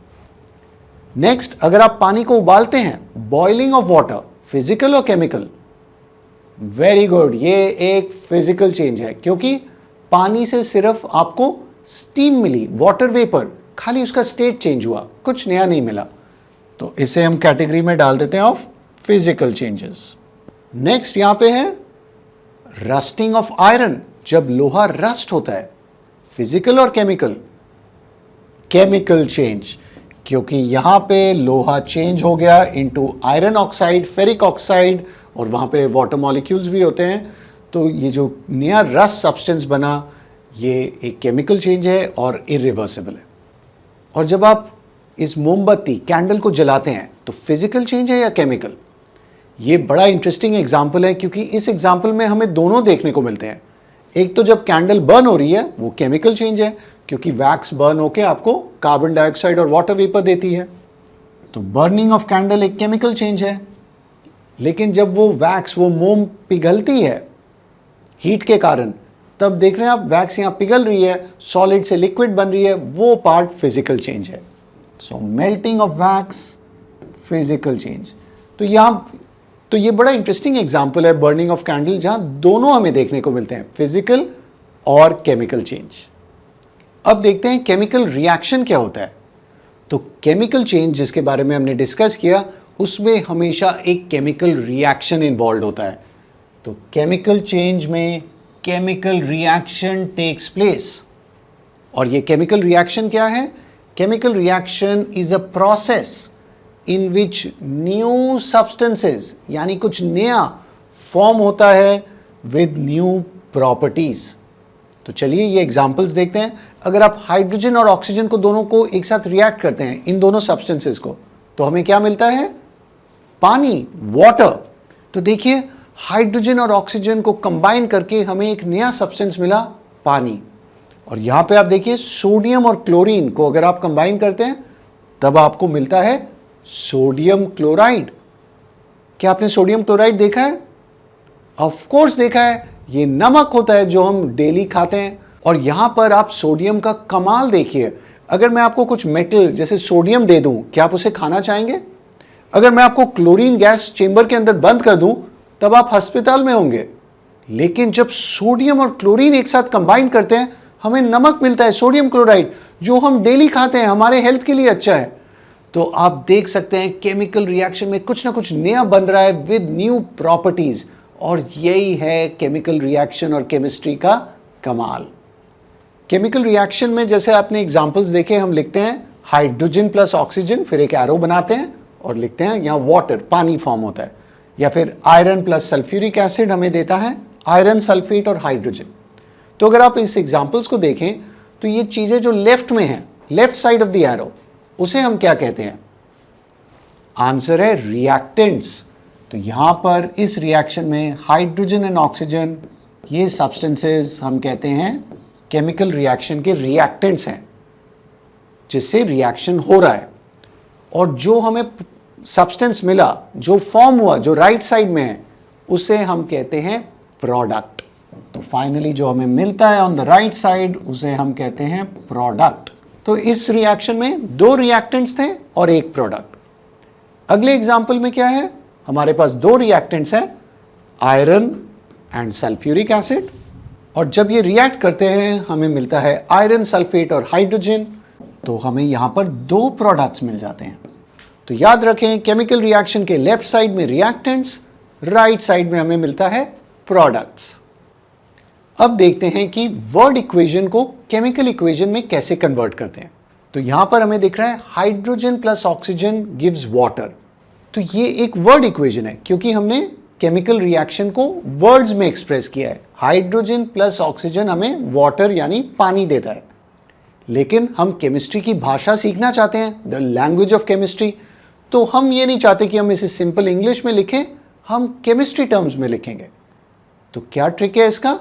नेक्स्ट, अगर आप पानी को उबालते हैं, बॉइलिंग ऑफ वाटर, फिजिकल और केमिकल? वेरी गुड, ये एक फिजिकल चेंज है, क्योंकि पानी से सिर्फ आपको स्टीम मिली, वाटर वेपर, खाली उसका स्टेट चेंज हुआ, कुछ नया नहीं मिला। तो इसे हम कैटेगरी में डाल देते हैं ऑफ फिजिकल चेंजेस। नेक्स्ट यहां पे है रस्टिंग ऑफ आयरन, जब लोहा रस्ट होता है, फिजिकल और केमिकल? केमिकल चेंज, क्योंकि यहां पे लोहा चेंज हो गया into iron oxide, ferric oxide, और वहां पे वाटर मॉलिक्यूल्स भी होते हैं। तो ये जो नया रस्ट सब्सटेंस बना, ये एक केमिकल चेंज है और इरिवर्सिबल है। और जब आप इस मोमबत्ती कैंडल को जलाते हैं तो फिजिकल चेंज है या केमिकल? ये बड़ा इंटरेस्टिंग एग्जाम्पल है, क्योंकि इस एग्जाम्पल में हमें दोनों देखने को मिलते हैं। एक तो जब कैंडल बर्न हो रही है वो केमिकल चेंज है, क्योंकि वैक्स बर्न होकर आपको कार्बन डाइऑक्साइड और वाटर वेपर देती है, तो बर्निंग ऑफ कैंडल एक केमिकल चेंज है। लेकिन जब वो वैक्स, वो मोम पिघलती है हीट के कारण, तब देख रहे हैं आप वैक्स यहाँ पिघल रही है, सॉलिड से लिक्विड बन रही है, वो पार्ट फिजिकल चेंज है। So melting of wax, physical change. तो ये बड़ा इंटरेस्टिंग एग्जांपल है बर्निंग ऑफ कैंडल, जहां दोनों हमें देखने को मिलते हैं, फिजिकल और केमिकल चेंज। अब देखते हैं केमिकल रिएक्शन क्या होता है। तो केमिकल चेंज जिसके बारे में हमने डिस्कस किया, उसमें हमेशा एक केमिकल रिएक्शन इन्वॉल्व होता है। तो केमिकल चेंज में केमिकल रिएक्शन टेक्स प्लेस। और ये केमिकल रिएक्शन क्या है? Chemical reaction is a process in which new substances, यानी कुछ नया फॉर्म होता है विद न्यू प्रॉपर्टीज। तो चलिए ये एग्जांपल्स देखते हैं। अगर आप हाइड्रोजन और ऑक्सीजन को दोनों को एक साथ रिएक्ट करते हैं, इन दोनों सब्सटेंसेस को, तो हमें क्या मिलता है? पानी, वाटर। तो देखिए हाइड्रोजन और ऑक्सीजन को कंबाइन करके हमें एक नया सब्सटेंस मिला, पानी। और यहां पे आप देखिए सोडियम और क्लोरीन को अगर आप कंबाइन करते हैं तब आपको मिलता है सोडियम क्लोराइड। क्या आपने सोडियम क्लोराइड देखा है? ऑफ कोर्स देखा है, ये नमक होता है जो हम डेली खाते हैं। और यहां पर आप सोडियम का कमाल देखिए। अगर मैं आपको कुछ मेटल जैसे सोडियम दे दूं, क्या आप उसे खाना चाहेंगे? अगर मैं आपको क्लोरीन गैस चेंबर के अंदर बंद कर दूं, तब आप अस्पताल में होंगे। लेकिन जब सोडियम और क्लोरीन एक साथ कंबाइन करते हैं, हमें नमक मिलता है, सोडियम क्लोराइड, जो हम डेली खाते हैं, हमारे हेल्थ के लिए अच्छा है। तो आप देख सकते हैं केमिकल रिएक्शन में कुछ ना कुछ नया बन रहा है विद न्यू प्रॉपर्टीज। और यही है केमिकल रिएक्शन और केमिस्ट्री का कमाल। केमिकल रिएक्शन में जैसे आपने एग्जांपल्स देखे, हम लिखते हैं हाइड्रोजन प्लस ऑक्सीजन, फिर एक एरो बनाते हैं और लिखते हैं यहाँ वाटर, पानी फॉर्म होता है। या फिर आयरन प्लस सल्फ्यूरिक एसिड हमें देता है आयरन सल्फेट और हाइड्रोजन। तो अगर आप इस एग्जांपल्स को देखें तो ये चीजें जो लेफ्ट में हैं, left side of the arrow, उसे हम क्या कहते हैं? आंसर है रिएक्टेंट्स। तो यहां पर इस रिएक्शन में हाइड्रोजन एंड ऑक्सीजन, ये सब्सटेंसेस हम कहते हैं केमिकल रिएक्शन के रिएक्टेंट्स हैं, जिससे रिएक्शन हो रहा है। और जो हमें सब्सटेंस मिला, जो फॉर्म हुआ, जो राइट साइड में है, उसे हम कहते हैं प्रोडक्ट। तो फाइनली जो हमें मिलता है ऑन द राइट साइड उसे हम कहते हैं प्रोडक्ट। तो इस रिएक्शन में 2 रिएक्टेंट्स थे और 1 प्रोडक्ट। अगले एग्जांपल में क्या है, हमारे पास 2 रिएक्टेंट्स हैं, आयरन एंड सल्फ्यूरिक एसिड, और जब ये रिएक्ट करते हैं हमें मिलता है आयरन सल्फेट और हाइड्रोजन। तो हमें यहां पर 2 प्रोडक्ट्स मिल जाते हैं। तो याद रखें, केमिकल रिएक्शन के लेफ्ट साइड में रिएक्टेंट्स, राइट साइड में हमें मिलता है प्रोडक्ट्स। अब देखते हैं कि वर्ड इक्वेशन को केमिकल इक्वेशन में कैसे कन्वर्ट करते हैं। तो यहां पर हमें दिख रहा है hydrogen plus oxygen gives water. तो ये एक वर्ड इक्वेशन है क्योंकि हमने केमिकल रिएक्शन को वर्ड्स में एक्सप्रेस किया है। हाइड्रोजन प्लस ऑक्सीजन हमें वाटर यानी पानी देता है। लेकिन हम केमिस्ट्री की भाषा सीखना चाहते हैं, द लैंग्वेज ऑफ केमिस्ट्री। तो हम ये नहीं चाहते कि हम इसे सिंपल इंग्लिश में लिखें, हम केमिस्ट्री टर्म्स में लिखेंगे। तो क्या ट्रिक है इसका,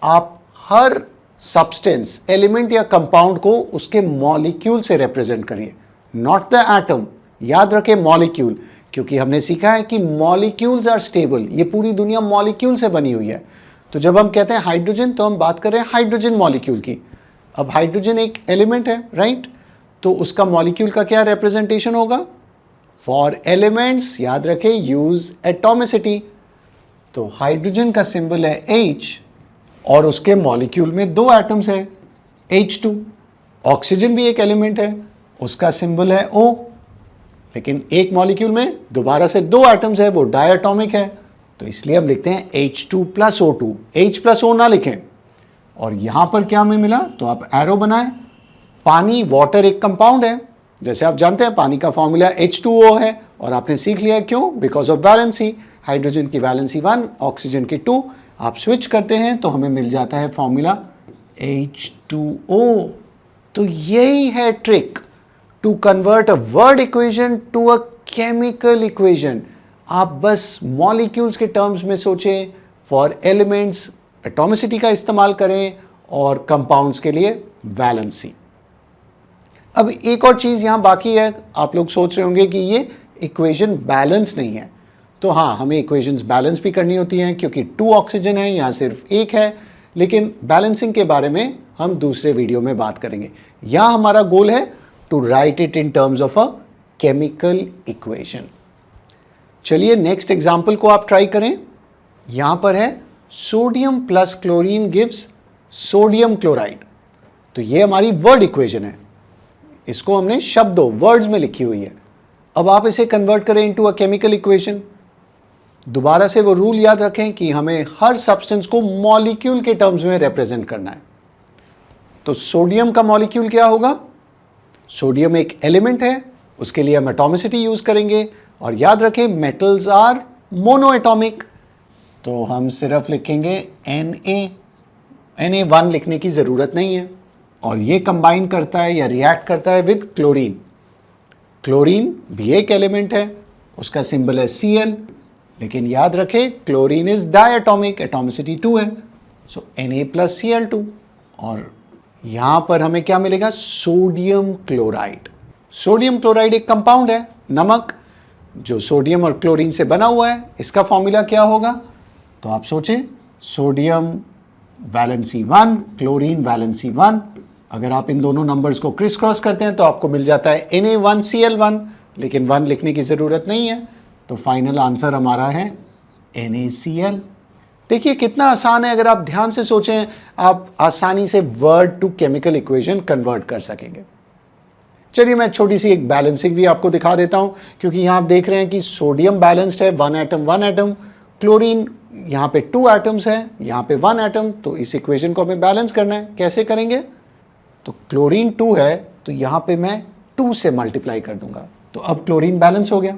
आप हर सब्सटेंस, एलिमेंट या कंपाउंड को उसके मॉलिक्यूल से रिप्रेजेंट करिए, नॉट द एटम। याद रखें मॉलिक्यूल, क्योंकि हमने सीखा है कि मॉलिक्यूल्स आर स्टेबल, ये पूरी दुनिया मॉलिक्यूल से बनी हुई है। तो जब हम कहते हैं हाइड्रोजन तो हम बात कर रहे हैं हाइड्रोजन मॉलिक्यूल की। अब हाइड्रोजन एक एलिमेंट है, राइट? तो उसका मॉलिक्यूल का क्या रिप्रेजेंटेशन होगा? फॉर एलिमेंट्स याद रखें यूज एटॉमिसिटी। तो हाइड्रोजन का सिंबल है H और उसके मॉलिक्यूल में 2 एटम्स है H2। ऑक्सीजन भी एक एलिमेंट है, उसका सिंबल है O, लेकिन एक मॉलिक्यूल में दोबारा से 2 एटम्स है, वो डायटोमिक है। तो इसलिए हम लिखते हैं H2 plus O2। H plus O ना लिखें। और यहां पर क्या हमें मिला, तो आप एरो बनाएं। पानी, वाटर एक कंपाउंड है, जैसे आप जानते हैं पानी का फॉर्मूला H2O है, और आपने सीख लिया है क्यों, बिकॉज ऑफ वैलेंसी। हाइड्रोजन की वैलेंसी 1, ऑक्सीजन की 2। आप स्विच करते हैं तो हमें मिल जाता है फॉर्मूला H2O। तो यही है trick, to convert a word equation to a chemical equation. आप बस मॉलिक्यूल्स के टर्म्स में सोचें, फॉर एलिमेंट्स एटॉमिसिटी का इस्तेमाल करें और कंपाउंड्स के लिए वैलेंसी। अब एक और चीज़ यहाँ बाकी है, आप लोग सोच रहे होंगे कि ये इक्वेशन बैलेंस नहीं है। तो हाँ, हमें इक्वेशंस बैलेंस भी करनी होती हैं क्योंकि 2 ऑक्सीजन है, यहाँ सिर्फ 1 है। लेकिन बैलेंसिंग के बारे में हम दूसरे वीडियो में बात करेंगे। यहाँ हमारा गोल है to write it in terms of a chemical equation. चलिए नेक्स्ट एग्जाम्पल को आप ट्राई करें। यहाँ पर है sodium plus chlorine gives sodium chloride. तो ये हमारी वर्ड इक्वेशन है, इसको हमने शब्दों, वर्ड्स में लिखी हुई है। अब आप इसे कन्वर्ट करें इनटू अ केमिकल इक्वेशन। दोबारा से वो रूल याद रखें कि हमें हर सब्सटेंस को मॉलिक्यूल के टर्म्स में रिप्रेजेंट करना है। तो सोडियम का मॉलिक्यूल क्या होगा? सोडियम एक एलिमेंट है, उसके लिए हम एटॉमिसिटी यूज करेंगे। और याद रखें मेटल्स आर मोनो एटॉमिक, तो हम सिर्फ लिखेंगे Na1 लिखने की ज़रूरत नहीं है। और ये कंबाइन करता है या रिएक्ट करता है विद क्लोरीन। क्लोरीन भी एक एलिमेंट है, उसका सिंबल है Cl, लेकिन याद रखें क्लोरीन इज डायटोमिक, एटॉमिसिटी 2 है, सो Na प्लस Cl2। और यहाँ पर हमें क्या मिलेगा? Sodium chloride. सोडियम क्लोराइड एक कंपाउंड है, नमक, जो सोडियम और क्लोरीन से बना हुआ है। इसका फॉर्मूला क्या होगा? तो आप सोचें, सोडियम वैलेंसी 1, क्लोरीन वैलेंसी 1। अगर आप इन दोनों नंबर्स को क्रिस क्रॉस करते हैं तो आपको मिल जाता है Na1Cl1, लेकिन 1 लिखने की ज़रूरत नहीं है। तो फाइनल आंसर हमारा है NaCl। देखिए कितना आसान है, अगर आप ध्यान से सोचें आप आसानी से word to chemical equation convert कर सकेंगे। चलिए मैं छोटी सी एक बैलेंसिंग भी आपको दिखा देता हूं, क्योंकि यहाँ आप देख रहे हैं कि सोडियम बैलेंस्ड है, 1 एटम 1 एटम। क्लोरीन यहाँ पे 2 एटम्स है, यहाँ पे 1 एटम। तो इस इक्वेशन को हमें बैलेंस करना है, कैसे करेंगे? तो क्लोरीन 2 है, तो यहाँ पे मैं 2 से मल्टीप्लाई कर दूंगा, तो अब क्लोरीन बैलेंस हो गया।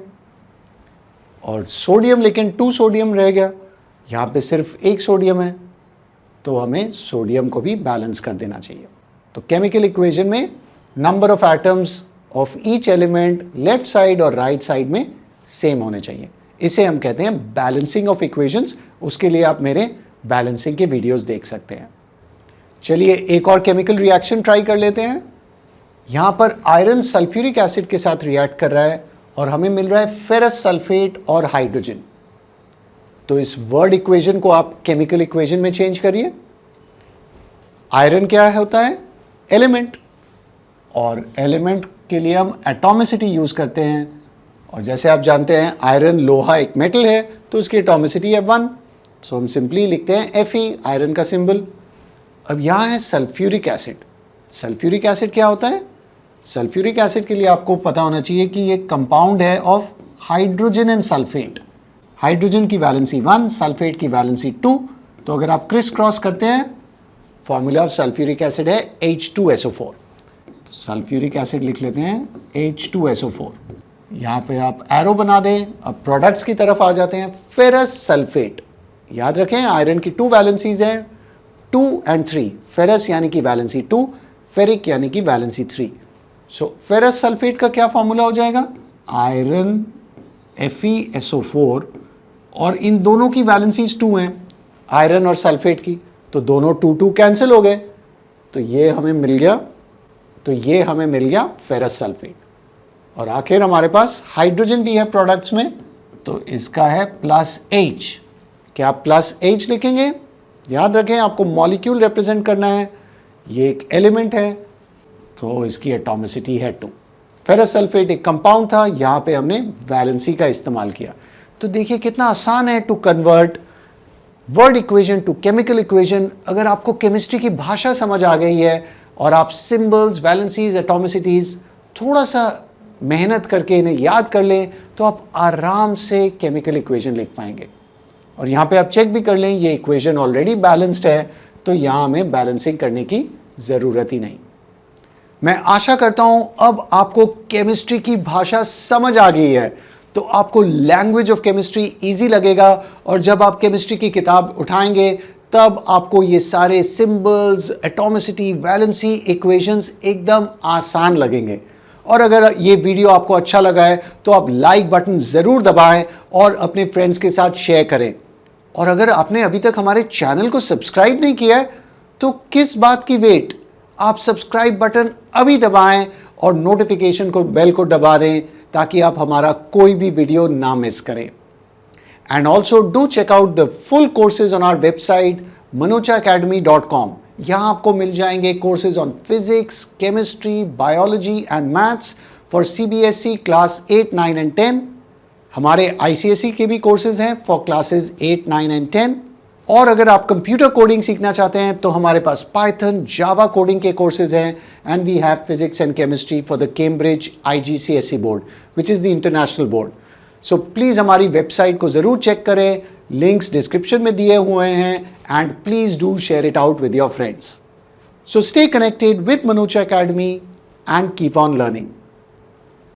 और सोडियम, लेकिन 2 सोडियम रह गया, यहाँ पे सिर्फ 1 सोडियम है, तो हमें सोडियम को भी बैलेंस कर देना चाहिए। तो केमिकल इक्वेशन में number of atoms of each element left side और राइट साइड में सेम होने चाहिए। इसे हम कहते हैं बैलेंसिंग ऑफ इक्वेशंस। उसके लिए आप मेरे बैलेंसिंग के वीडियोस देख सकते हैं। चलिए एक और केमिकल रिएक्शन ट्राई कर लेते हैं। यहाँ पर आयरन सल्फ्यूरिक एसिड के साथ रिएक्ट कर रहा है और हमें मिल रहा है फेरस सल्फेट और हाइड्रोजन। तो इस वर्ड इक्वेशन को आप केमिकल इक्वेशन में चेंज करिए। आयरन क्या होता है? एलिमेंट, और एलिमेंट के लिए हम एटॉमिसिटी यूज करते हैं, और जैसे आप जानते हैं आयरन लोहा एक मेटल है तो उसकी एटॉमिसिटी है 1, सो हम सिंपली लिखते हैं Fe, आयरन का सिंबल। अब यहाँ है सल्फ्यूरिक एसिड। सल्फ्यूरिक एसिड क्या होता है? सल्फ्यूरिक एसिड के लिए आपको पता होना चाहिए कि ये कंपाउंड है of hydrogen and sulphate. Hydrogen की वैलेंसी 1, सल्फेट की वैलेंसी 2, तो अगर आप क्रिस क्रॉस करते हैं फॉर्मूला ऑफ सल्फ्यूरिक एसिड है H2SO4। तो सल्फ्यूरिक एसिड लिख लेते हैं H2SO4। यहाँ पे आप एरो बना दें। अब प्रोडक्ट्स की तरफ आ जाते हैं। फेरस सल्फेट, याद रखें आयरन की 2 वैलेंसीज हैं, 2 and 3। फेरस यानी कि वैलेंसी 2, फेरिक यानी कि वैलेंसी 3। सो फेरस सल्फेट का क्या फॉर्मूला हो जाएगा? आयरन FeSO4, और इन दोनों की वैलेंसीज 2 हैं, आयरन और सल्फेट की, तो दोनों 2 कैंसिल हो गए, तो ये हमें मिल गया फेरस सल्फेट। और आखिर हमारे पास हाइड्रोजन भी है प्रोडक्ट्स में, तो इसका है +H। क्या आप +H लिखेंगे? याद रखें आपको मॉलिक्यूल रिप्रेजेंट करना है, ये एक एलिमेंट है तो इसकी एटॉमिसिटी है 2। फेरस सल्फेट एक कंपाउंड था, यहाँ पे हमने वैलेंसी का इस्तेमाल किया। तो देखिए कितना आसान है to convert word equation to chemical equation. अगर आपको केमिस्ट्री की भाषा समझ आ गई है और आप सिंबल्स, वैलेंसीज, एटॉमिसिटीज थोड़ा सा मेहनत करके इन्हें याद कर लें तो आप आराम से केमिकल इक्वेशन लिख पाएंगे। और यहाँ पे आप चेक भी कर लें ये इक्वेशन ऑलरेडी बैलेंस्ड है, तो यहाँ हमें बैलेंसिंग करने की ज़रूरत ही नहीं। मैं आशा करता हूँ अब आपको केमिस्ट्री की भाषा समझ आ गई है, तो आपको लैंग्वेज ऑफ केमिस्ट्री ईजी लगेगा, और जब आप केमिस्ट्री की किताब उठाएंगे तब आपको ये सारे सिंबल्स, एटॉमिसिटी, वैलेंसी इक्वेशंस एकदम आसान लगेंगे। और अगर ये वीडियो आपको अच्छा लगा है तो आप लाइक बटन ज़रूर दबाएं और अपने फ्रेंड्स के साथ शेयर करें। और अगर आपने अभी तक हमारे चैनल को सब्सक्राइब नहीं किया है तो किस बात की वेट, आप सब्सक्राइब बटन अभी दबाएं और नोटिफिकेशन को, बेल को दबा दें ताकि आप हमारा कोई भी वीडियो ना मिस करें। And also do check out the full courses on our website manochaacademy.com। यहाँ आपको मिल जाएंगे courses on physics, chemistry, biology and maths for CBSE class 8, 9 and 10। हमारे ICSE के भी कोर्सेज हैं फॉर क्लासेस 8, 9 एंड 10। और अगर आप कंप्यूटर कोडिंग सीखना चाहते हैं तो हमारे पास पाइथन, जावा कोडिंग के कोर्सेज हैं, and we have physics and chemistry for the Cambridge IGCSE board which is the international board. So please हमारी वेबसाइट को ज़रूर चेक करें, लिंक्स डिस्क्रिप्शन में दिए हुए हैं, and please do share it out with your friends. So stay connected with Manocha academy and keep on learning.